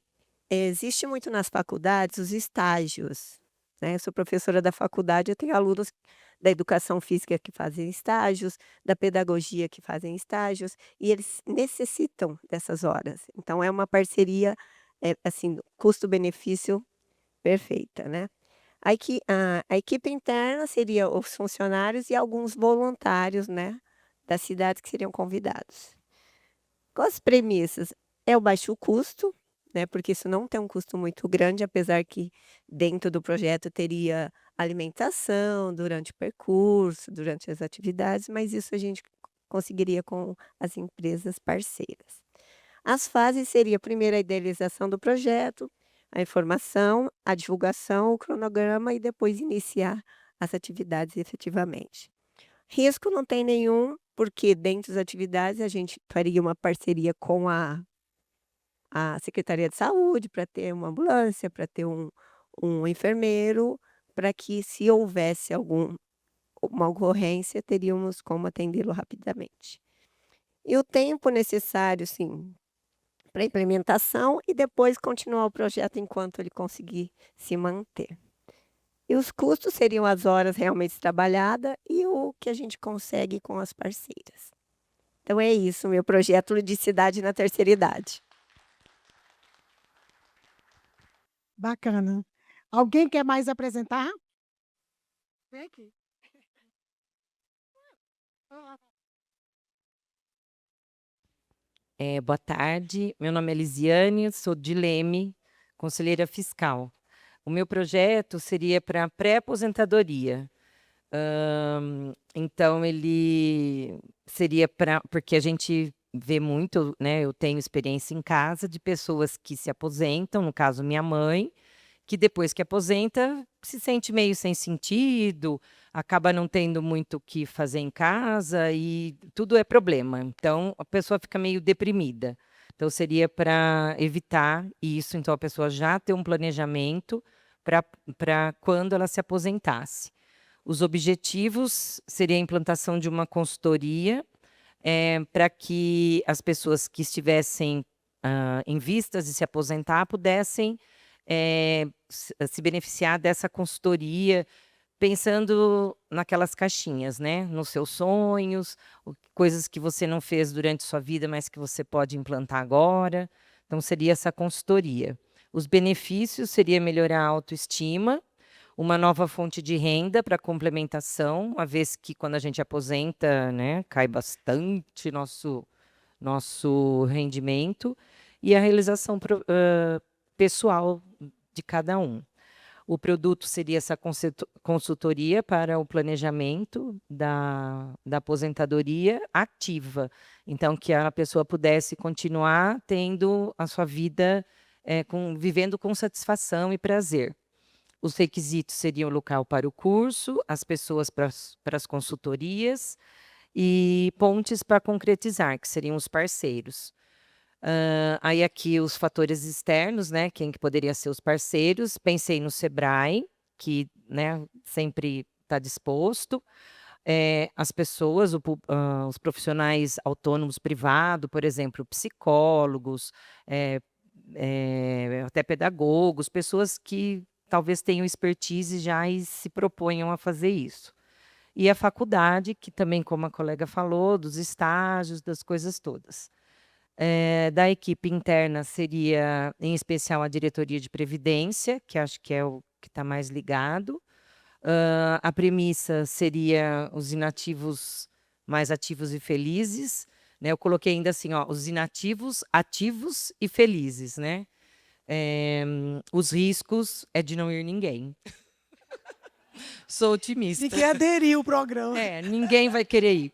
existe muito nas faculdades os estágios, né. Eu sou professora da faculdade, eu tenho alunos da educação física que fazem estágios, da pedagogia que fazem estágios, e eles necessitam dessas horas. Então é uma parceria, assim, custo-benefício perfeita, né. A equipe interna seria os funcionários e alguns voluntários, né, da cidade que seriam convidados. Com as premissas, é o baixo custo, né, porque isso não tem um custo muito grande, apesar que dentro do projeto teria alimentação durante o percurso, durante as atividades, mas isso a gente conseguiria com as empresas parceiras. As fases seria primeiro a idealização do projeto, a informação, a divulgação, o cronograma e depois iniciar as atividades efetivamente. Risco não tem nenhum, porque dentro das atividades a gente faria uma parceria com a Secretaria de Saúde para ter uma ambulância, para ter um enfermeiro, para que se houvesse uma ocorrência, teríamos como atendê-lo rapidamente. E o tempo necessário, sim, para implementação e depois continuar o projeto enquanto ele conseguir se manter. E os custos seriam as horas realmente trabalhadas e o que a gente consegue com as parceiras. Então é isso, meu projeto Ludicidade na Terceira Idade.
Bacana. Alguém quer mais apresentar? Vem aqui.
Boa tarde, meu nome é Lisiane, sou de Leme, conselheira fiscal. O meu projeto seria para pré-aposentadoria. Então ele seria porque a gente vê muito, né, eu tenho experiência em casa de pessoas que se aposentam, no caso minha mãe, que depois que aposenta se sente meio sem sentido, acaba não tendo muito o que fazer em casa e tudo é problema. Então a pessoa fica meio deprimida. Então seria para evitar isso, então a pessoa já ter um planejamento para quando ela se aposentasse. Os objetivos seria a implantação de uma consultoria, para que as pessoas que estivessem, em vistas de se aposentar pudessem, se beneficiar dessa consultoria, pensando naquelas caixinhas, né, nos seus sonhos, coisas que você não fez durante sua vida, mas que você pode implantar agora. Então seria essa consultoria. Os benefícios seria melhorar a autoestima, uma nova fonte de renda para complementação, uma vez que quando a gente aposenta, né, cai bastante nosso rendimento, e a realização pessoal de cada um. O produto seria essa consultoria para o planejamento da aposentadoria ativa. Então, que a pessoa pudesse continuar tendo a sua vida, vivendo com satisfação e prazer. Os requisitos seriam o local para o curso, as pessoas para as consultorias e pontes para concretizar, que seriam os parceiros. Aí aqui os fatores externos, né, quem que poderia ser os parceiros, pensei no Sebrae, que, né, sempre está disposto, as pessoas, os profissionais autônomos privado, por exemplo, psicólogos, até pedagogos, pessoas que talvez tenham expertise já e se proponham a fazer isso. E a faculdade, que também, como a colega falou, dos estágios, das coisas todas. Da equipe interna seria, em especial, a diretoria de previdência, que acho que é o que está mais ligado. A premissa seria os inativos mais ativos e felizes, né? Eu coloquei ainda assim, ó, os inativos, ativos e felizes, né? Os riscos é de não ir ninguém. Sou otimista.
Ninguém aderiu ao programa.
Ninguém vai querer ir.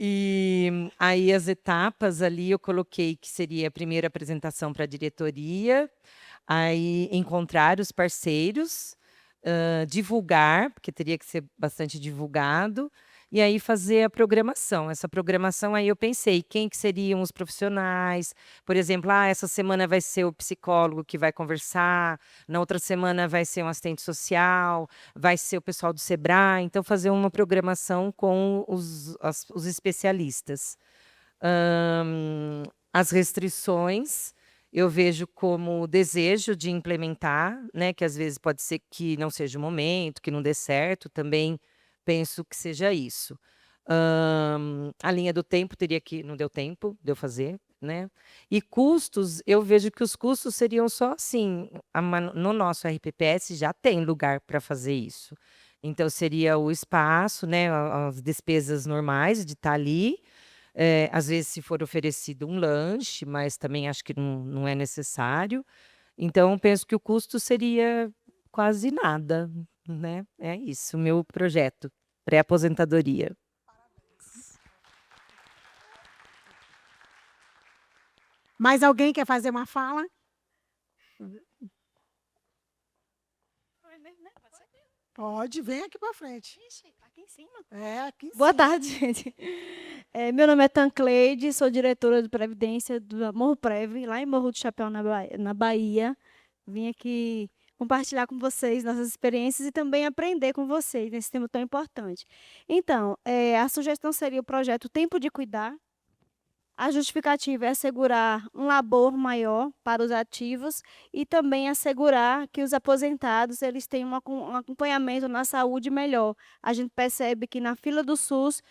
E aí as etapas ali eu coloquei que seria a primeira apresentação para a diretoria, aí encontrar os parceiros, divulgar, porque teria que ser bastante divulgado, e aí fazer a programação. Essa programação aí eu pensei, quem que seriam os profissionais? Por exemplo, essa semana vai ser o psicólogo que vai conversar, na outra semana vai ser um assistente social, vai ser o pessoal do Sebrae. Então, fazer uma programação com os especialistas. As restrições eu vejo como desejo de implementar, né, que às vezes pode ser que não seja o momento, que não dê certo, também penso que seja isso. A linha do tempo não deu tempo de eu fazer, né? E custos, eu vejo que os custos seriam só assim, no nosso RPPS já tem lugar para fazer isso. Então seria o espaço, né, as despesas normais de estar ali, às vezes se for oferecido um lanche, mas também acho que não é necessário. Então penso que o custo seria quase nada, né? É isso, o meu projeto pré-aposentadoria.
Mais alguém quer fazer uma fala? Pode, vem aqui para frente.
Aqui em cima.
Aqui em
Boa
cima.
tarde, gente. Meu nome é Tancleide, sou diretora de Previdência do Morro Prev, lá em Morro do Chapéu, na Bahia. Vim aqui compartilhar com vocês nossas experiências e também aprender com vocês nesse tema tão importante. Então, a sugestão seria o projeto Tempo de Cuidar. A justificativa é assegurar um labor maior para os ativos e também assegurar que os aposentados eles tenham um acompanhamento na saúde melhor. A gente percebe que na fila do SUS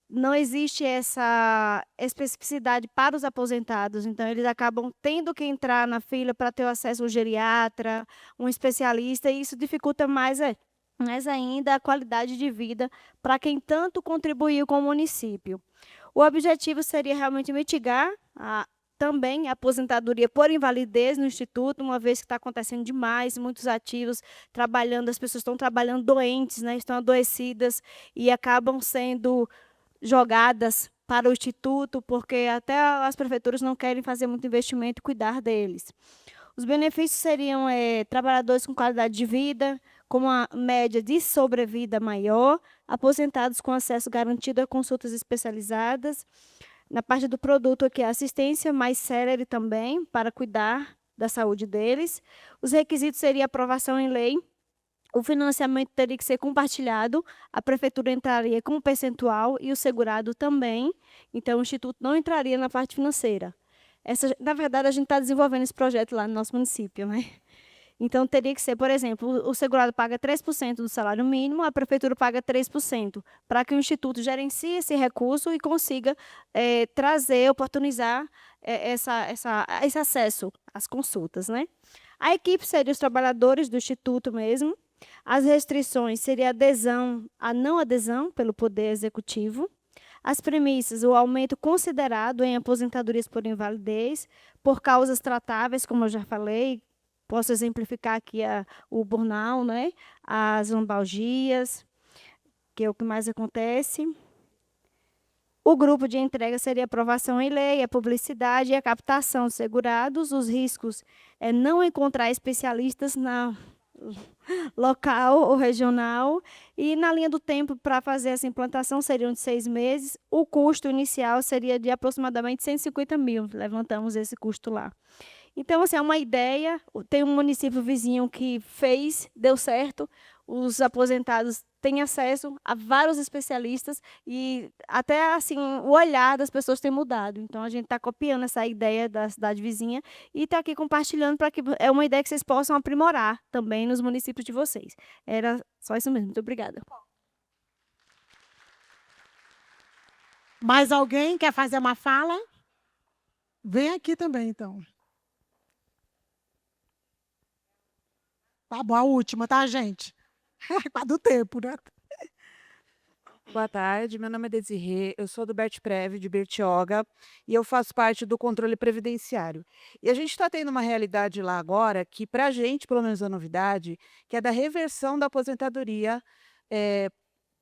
não existe essa especificidade para os aposentados, então eles acabam tendo que entrar na fila para ter acesso a um geriatra, um especialista, e isso dificulta mais ainda a qualidade de vida para quem tanto contribuiu com o município. O objetivo seria realmente mitigar também a aposentadoria por invalidez no Instituto, uma vez que está acontecendo demais, muitos ativos trabalhando, as pessoas estão trabalhando doentes, né, estão adoecidas e acabam sendo jogadas para o Instituto, porque até as prefeituras não querem fazer muito investimento e cuidar deles. Os benefícios seriam trabalhadores com qualidade de vida, com uma média de sobrevida maior, aposentados com acesso garantido a consultas especializadas. Na parte do produto aqui, a assistência mais célere também, para cuidar da saúde deles. Os requisitos seriam aprovação em lei, o financiamento teria que ser compartilhado, a prefeitura entraria com um percentual e o segurado também, então o Instituto não entraria na parte financeira. Na verdade, a gente está desenvolvendo esse projeto lá no nosso município, né? Então, teria que ser, por exemplo, o segurado paga 3% do salário mínimo, a prefeitura paga 3%, para que o Instituto gerencie esse recurso e consiga trazer, oportunizar esse acesso às consultas, né? A equipe seria os trabalhadores do Instituto mesmo. As restrições seriam a não adesão pelo Poder Executivo. As premissas, o aumento considerado em aposentadorias por invalidez, por causas tratáveis, como eu já falei, posso exemplificar aqui o burnout, né? As lombalgias, que é o que mais acontece. O grupo de entrega seria aprovação em lei, a publicidade e a captação de segurados. Os riscos é não encontrar especialistas na local ou regional, e na linha do tempo para fazer essa implantação seriam de 6 meses, o custo inicial seria de aproximadamente 150 mil, levantamos esse custo lá. Então, assim, é uma ideia, tem um município vizinho que fez, deu certo, os aposentados têm acesso a vários especialistas e até, assim, o olhar das pessoas tem mudado. Então, a gente está copiando essa ideia da cidade vizinha e está aqui compartilhando para que é uma ideia que vocês possam aprimorar também nos municípios de vocês. Era só isso mesmo. Muito obrigada.
Mais alguém quer fazer uma fala? Vem aqui também, então. Tá bom, a última, tá, gente? Do tempo, né?
Boa tarde, meu nome é Desirê, eu sou do Bertprev de Bertioga e eu faço parte do controle previdenciário. E a gente está tendo uma realidade lá agora que, para a gente, pelo menos a novidade, que é da reversão da aposentadoria eh,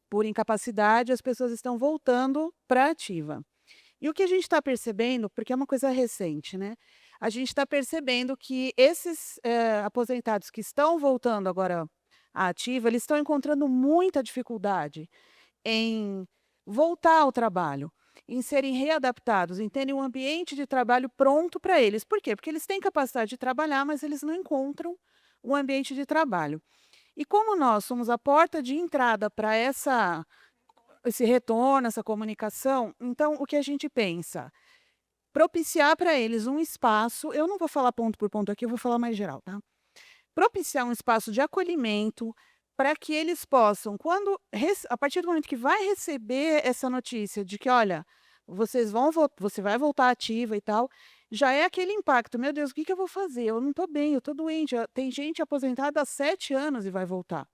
por incapacidade, as pessoas estão voltando para a ativa. E o que a gente está percebendo, porque é uma coisa recente, né? A gente está percebendo que esses aposentados que estão voltando agora à ativa, eles estão encontrando muita dificuldade em voltar ao trabalho, em serem readaptados, em terem um ambiente de trabalho pronto para eles. Por quê? Porque eles têm capacidade de trabalhar, mas eles não encontram um ambiente de trabalho. E como nós somos a porta de entrada para esse retorno, essa comunicação, então o que a gente pensa? Propiciar para eles um espaço, eu não vou falar ponto por ponto aqui, eu vou falar mais geral, tá? Propiciar um espaço de acolhimento para que eles possam, a partir do momento que vai receber essa notícia de que, olha, você vai voltar ativa e tal, já é aquele impacto. Meu Deus, o que que eu vou fazer? Eu não estou bem, eu estou doente. Tem gente aposentada há 7 anos e vai voltar,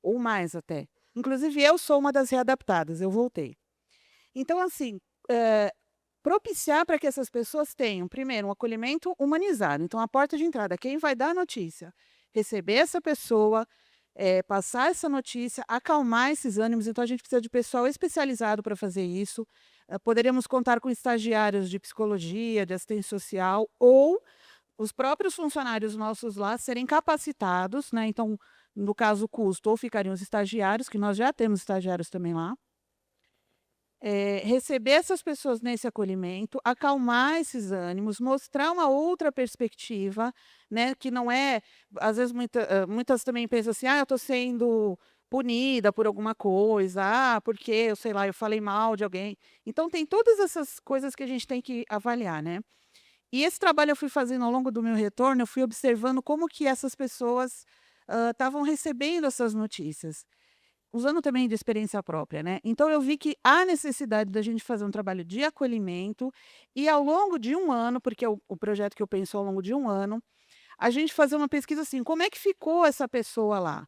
ou mais até. Inclusive, eu sou uma das readaptadas, eu voltei. Então, assim, propiciar para que essas pessoas tenham, primeiro, um acolhimento humanizado. Então, a porta de entrada, quem vai dar a notícia, receber essa pessoa, passar essa notícia, acalmar esses ânimos. Então, a gente precisa de pessoal especializado para fazer isso. Poderíamos contar com estagiários de psicologia, de assistência social, ou os próprios funcionários nossos lá serem capacitados, né? Então, no caso, custo, ou ficariam os estagiários, que nós já temos estagiários também lá, receber essas pessoas nesse acolhimento, acalmar esses ânimos, mostrar uma outra perspectiva, né, que não é, às vezes muitas também pensam assim, eu estou sendo punida por alguma coisa, porque eu sei lá, eu falei mal de alguém. Então tem todas essas coisas que a gente tem que avaliar, né? E esse trabalho eu fui fazendo ao longo do meu retorno, eu fui observando como que essas pessoas estavam recebendo essas notícias, usando também de experiência própria, né. Então eu vi que há necessidade da gente fazer um trabalho de acolhimento e ao longo de um ano, porque é o projeto que eu penso ao longo de um ano, a gente fazer uma pesquisa assim, como é que ficou essa pessoa lá?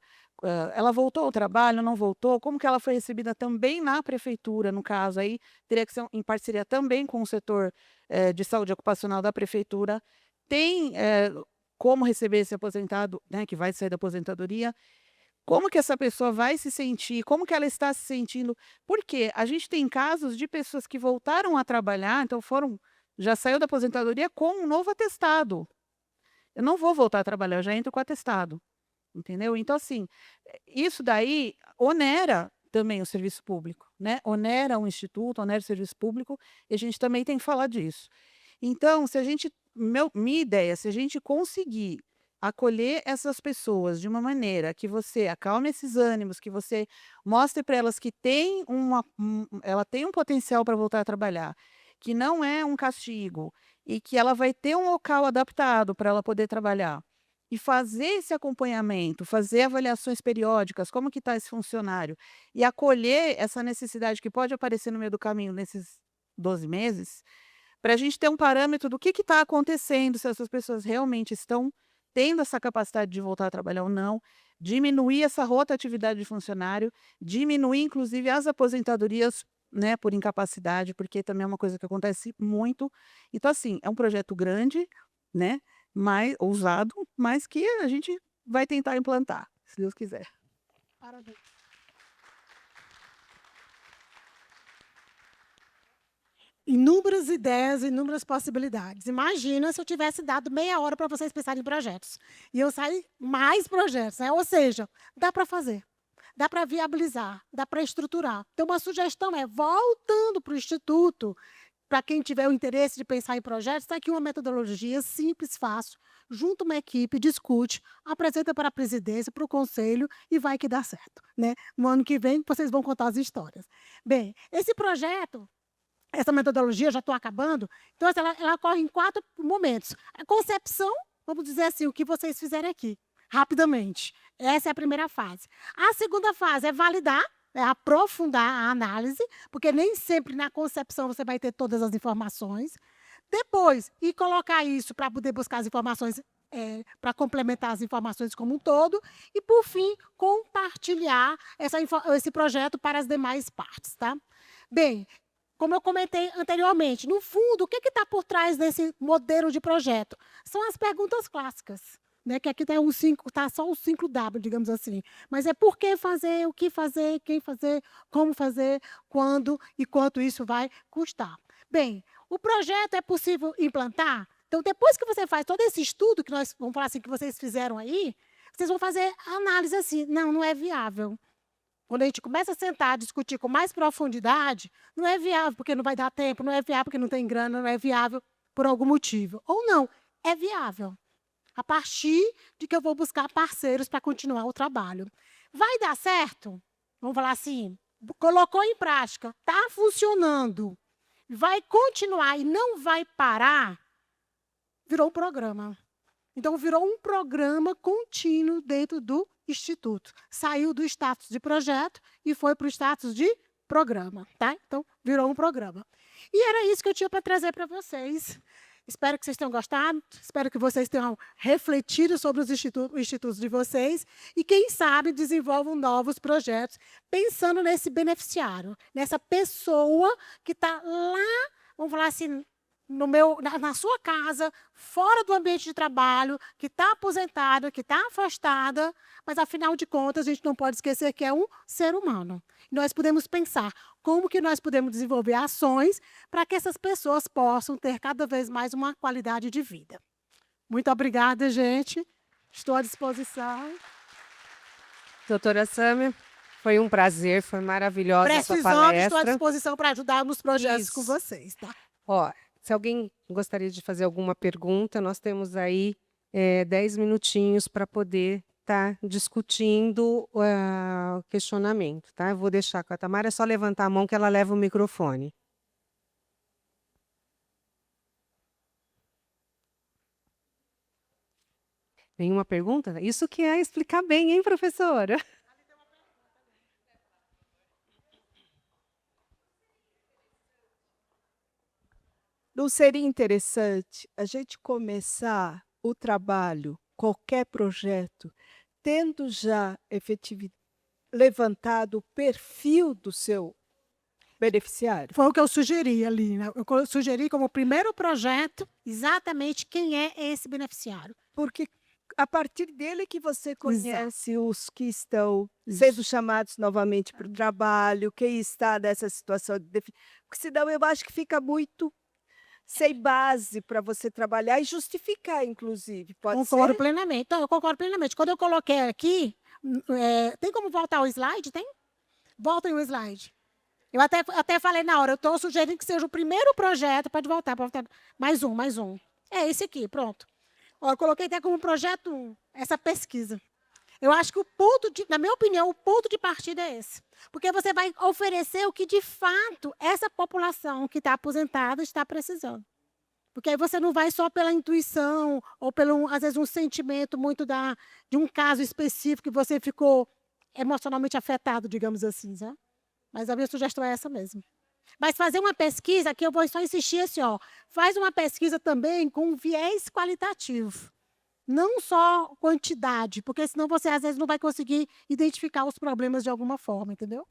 Ela voltou ao trabalho, não voltou? Como que ela foi recebida também na prefeitura, no caso aí, teria que ser em parceria também com o setor, de saúde ocupacional da prefeitura. Tem, como receber esse aposentado, né, que vai sair da aposentadoria, como que essa pessoa vai se sentir, como que ela está se sentindo, porque a gente tem casos de pessoas que voltaram a trabalhar, então já saiu da aposentadoria com um novo atestado. Eu não vou voltar a trabalhar, eu já entro com atestado, entendeu? Então, assim, isso daí onera também o serviço público, né? Onera o instituto, onera o serviço público, e a gente também tem que falar disso. Então, minha ideia, se a gente conseguir acolher essas pessoas de uma maneira que você acalme esses ânimos, que você mostre para elas que ela tem um potencial para voltar a trabalhar, que não é um castigo e que ela vai ter um local adaptado para ela poder trabalhar. E fazer esse acompanhamento, fazer avaliações periódicas, como que está esse funcionário, e acolher essa necessidade que pode aparecer no meio do caminho nesses 12 meses, para a gente ter um parâmetro do que está acontecendo, se essas pessoas realmente estão tendo essa capacidade de voltar a trabalhar ou não, diminuir essa rotatividade de funcionário, diminuir inclusive as aposentadorias, né, por incapacidade, porque também é uma coisa que acontece muito. Então, assim, é um projeto grande, né, mais ousado, mas que a gente vai tentar implantar, se Deus quiser.
Parabéns. Inúmeras ideias, inúmeras possibilidades. Imagina se eu tivesse dado meia hora para vocês pensarem em projetos. E eu saí mais projetos, né? Ou seja, dá para fazer, dá para viabilizar, dá para estruturar. Então, uma sugestão é, voltando para o Instituto, para quem tiver o interesse de pensar em projetos, está aqui uma metodologia simples, fácil, junta uma equipe, discute, apresenta para a presidência, para o conselho e vai que dá certo, né? No ano que vem, vocês vão contar as histórias. Bem, esse projeto, essa metodologia, já estou acabando, então ela ocorre em 4 momentos. A concepção, vamos dizer assim, o que vocês fizerem aqui, rapidamente. Essa é a primeira fase. A segunda fase é validar, é aprofundar a análise, porque nem sempre na concepção você vai ter todas as informações. Depois, e colocar isso para poder buscar as informações para complementar as informações como um todo, e, por fim, compartilhar esse projeto para as demais partes. Tá? Bem, como eu comentei anteriormente, no fundo, o que está por trás desse modelo de projeto? São as perguntas clássicas, né? Que aqui está só o 5W, digamos assim. Mas é por que fazer, o que fazer, quem fazer, como fazer, quando e quanto isso vai custar. Bem, o projeto é possível implantar? Então, depois que você faz todo esse estudo, que nós vamos falar assim, que vocês fizeram aí, vocês vão fazer a análise assim, não é viável. Quando a gente começa a sentar, discutir com mais profundidade, não é viável porque não vai dar tempo, não é viável porque não tem grana, não é viável por algum motivo. Ou não, é viável. A partir de que eu vou buscar parceiros para continuar o trabalho. Vai dar certo? Vamos falar assim, colocou em prática, está funcionando, vai continuar e não vai parar, virou um programa. Então, virou um programa contínuo dentro do Instituto. Saiu do status de projeto e foi para o status de programa. Tá? Então, virou um programa. E era isso que eu tinha para trazer para vocês. Espero que vocês tenham gostado, espero que vocês tenham refletido sobre os institutos de vocês e, quem sabe, desenvolvam novos projetos, pensando nesse beneficiário, nessa pessoa que está lá, vamos falar assim, na sua casa, fora do ambiente de trabalho, que está aposentada, que está afastada, mas, afinal de contas, a gente não pode esquecer que é um ser humano. Nós podemos pensar como que nós podemos desenvolver ações para que essas pessoas possam ter cada vez mais uma qualidade de vida. Muito obrigada, gente. Estou à disposição.
Doutora Sâmia, foi um prazer, foi maravilhosa a sua
Precisando, estou à
palestra.
disposição para ajudar nos projetos
Isso.
com vocês. Tá?
Ó, se alguém gostaria de fazer alguma pergunta, nós temos aí 10 minutinhos para poder estar discutindo o questionamento. Tá? Eu vou deixar com a Tamara, é só levantar a mão que ela leva o microfone. Nenhuma pergunta? Isso que é explicar bem, hein, professora?
Não seria interessante a gente começar o trabalho, qualquer projeto, tendo já levantado o perfil do seu beneficiário?
Foi o que eu sugeri ali. Né? Eu sugeri como primeiro projeto exatamente quem é esse beneficiário.
Porque a partir dele que você conhece os que estão
Isso.
sendo chamados novamente para o trabalho, quem está nessa situação de porque senão eu acho que fica muito sem base para você trabalhar e justificar, inclusive. Pode
Concordo
ser?
plenamente. Então, eu concordo plenamente. Quando eu coloquei aqui, tem como voltar o slide? Tem? Voltem o slide. Eu até falei na hora, eu estou sugerindo que seja o primeiro projeto, pode voltar. Mais um. É esse aqui, pronto. Ó, eu coloquei até como projeto 1, essa pesquisa. Eu acho que na minha opinião, o ponto de partida é esse. Porque você vai oferecer o que, de fato, essa população que está aposentada está precisando. Porque aí você não vai só pela intuição ou às vezes, um sentimento muito de um caso específico que você ficou emocionalmente afetado, digamos assim. Né? Mas a minha sugestão é essa mesmo. Mas fazer uma pesquisa, aqui eu vou só insistir assim, ó, faz uma pesquisa também com um viés qualitativo. Não só quantidade, porque senão você, às vezes, não vai conseguir identificar os problemas de alguma forma, entendeu?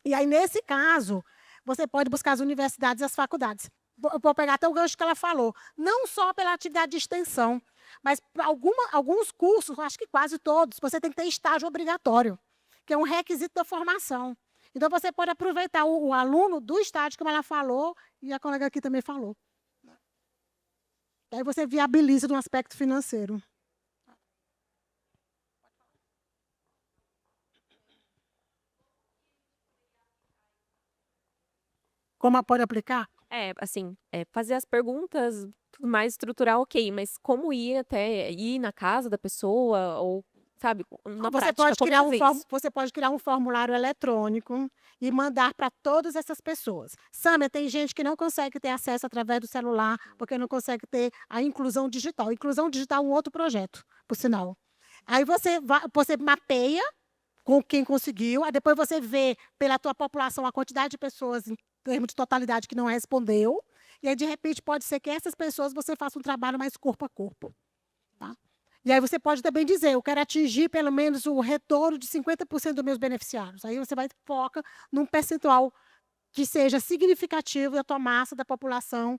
E aí, nesse caso, você pode buscar as universidades e as faculdades. Vou pegar até o gancho que ela falou. Não só pela atividade de extensão, mas para alguns cursos, acho que quase todos, você tem que ter estágio obrigatório, que é um requisito da formação. Então, você pode aproveitar o aluno do estágio, como ela falou, e a colega aqui também falou. Aí você viabiliza no aspecto financeiro. Como pode aplicar?
Assim, fazer as perguntas, tudo mais, estruturar, ok, mas como ir na casa da pessoa, ou, sabe, na prática, como fazer isso?
Você pode criar um formulário eletrônico e mandar para todas essas pessoas. Sâmia, tem gente que não consegue ter acesso através do celular, porque não consegue ter a inclusão digital. Inclusão digital é um outro projeto, por sinal. Aí você mapeia com quem conseguiu, aí depois você vê pela tua população a quantidade de pessoas em termos de totalidade que não respondeu, e aí, de repente, pode ser que essas pessoas você faça um trabalho mais corpo a corpo. E aí você pode também dizer, eu quero atingir pelo menos o retorno de 50% dos meus beneficiários. Aí você vai foca num percentual que seja significativo da tua massa da população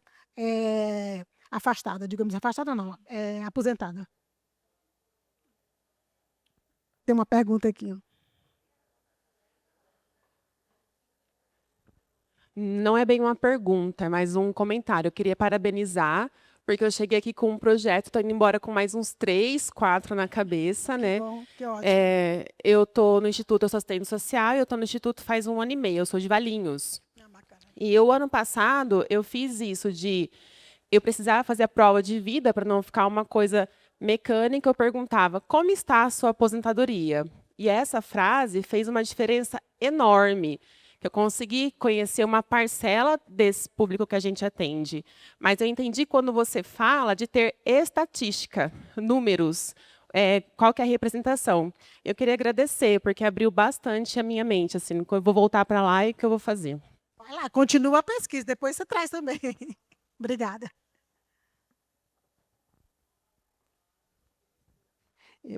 afastada, digamos, afastada não, aposentada. Tem uma pergunta aqui.
Não é bem uma pergunta, é mais um comentário. Eu queria parabenizar, porque eu cheguei aqui com um projeto, estou indo embora com mais uns 3, 4 na cabeça, né?
Bom, que ótimo.
Eu estou no Instituto, eu sou assistente social, eu estou no Instituto faz 1 ano e meio, eu sou de Valinhos. E o ano passado, eu fiz isso de... Eu precisava fazer a prova de vida para não ficar uma coisa mecânica. Eu perguntava, como está a sua aposentadoria? E essa frase fez uma diferença enorme, que eu consegui conhecer uma parcela desse público que a gente atende. Mas eu entendi quando você fala de ter estatística, números, qual que é a representação. Eu queria agradecer, porque abriu bastante a minha mente. Assim, eu vou voltar para lá e o que eu vou fazer.
Vai lá, continua a pesquisa, depois você traz também. Obrigada.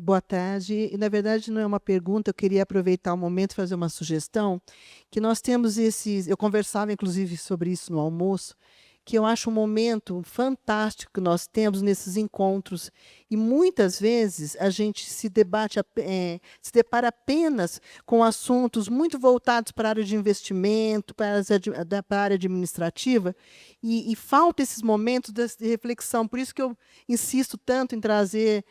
Boa tarde. E, na verdade, não é uma pergunta, eu queria aproveitar o momento e fazer uma sugestão, que nós temos esses... Eu conversava, inclusive, sobre isso no almoço, que eu acho um momento fantástico que nós temos nesses encontros. E, muitas vezes, a gente se depara apenas com assuntos muito voltados para a área de investimento, para a área administrativa, e falta esses momentos de reflexão. Por isso que eu insisto tanto em trazer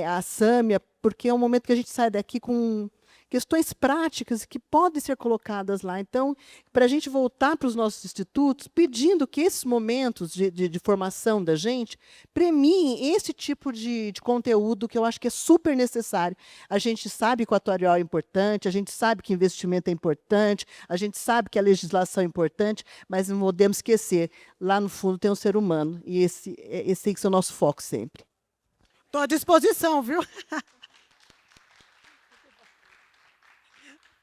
a Sâmia, porque é um momento que a gente sai daqui com questões práticas que podem ser colocadas lá. Então, para a gente voltar para os nossos institutos, pedindo que esses momentos de formação da gente premiem esse tipo de conteúdo que eu acho que é super necessário. A gente sabe que o atuarial é importante, a gente sabe que investimento é importante, a gente sabe que a legislação é importante, mas não podemos esquecer, lá no fundo tem um ser humano, e esse tem que ser o nosso foco sempre.
Estou à disposição, viu?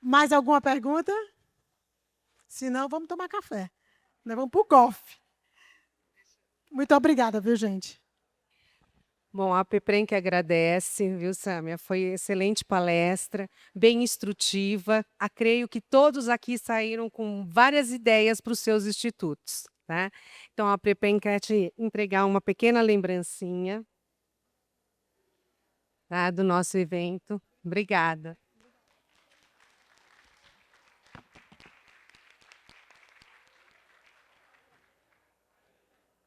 Mais alguma pergunta? Se não, vamos tomar café. Nós vamos para o golfe. Muito obrigada, viu, gente?
Bom, a Peprem que agradece, viu, Sâmia? Foi excelente palestra, bem instrutiva. Creio que todos aqui saíram com várias ideias para os seus institutos, tá? Então, a Peprem quer te entregar uma pequena lembrancinha, tá, do nosso evento. Obrigada.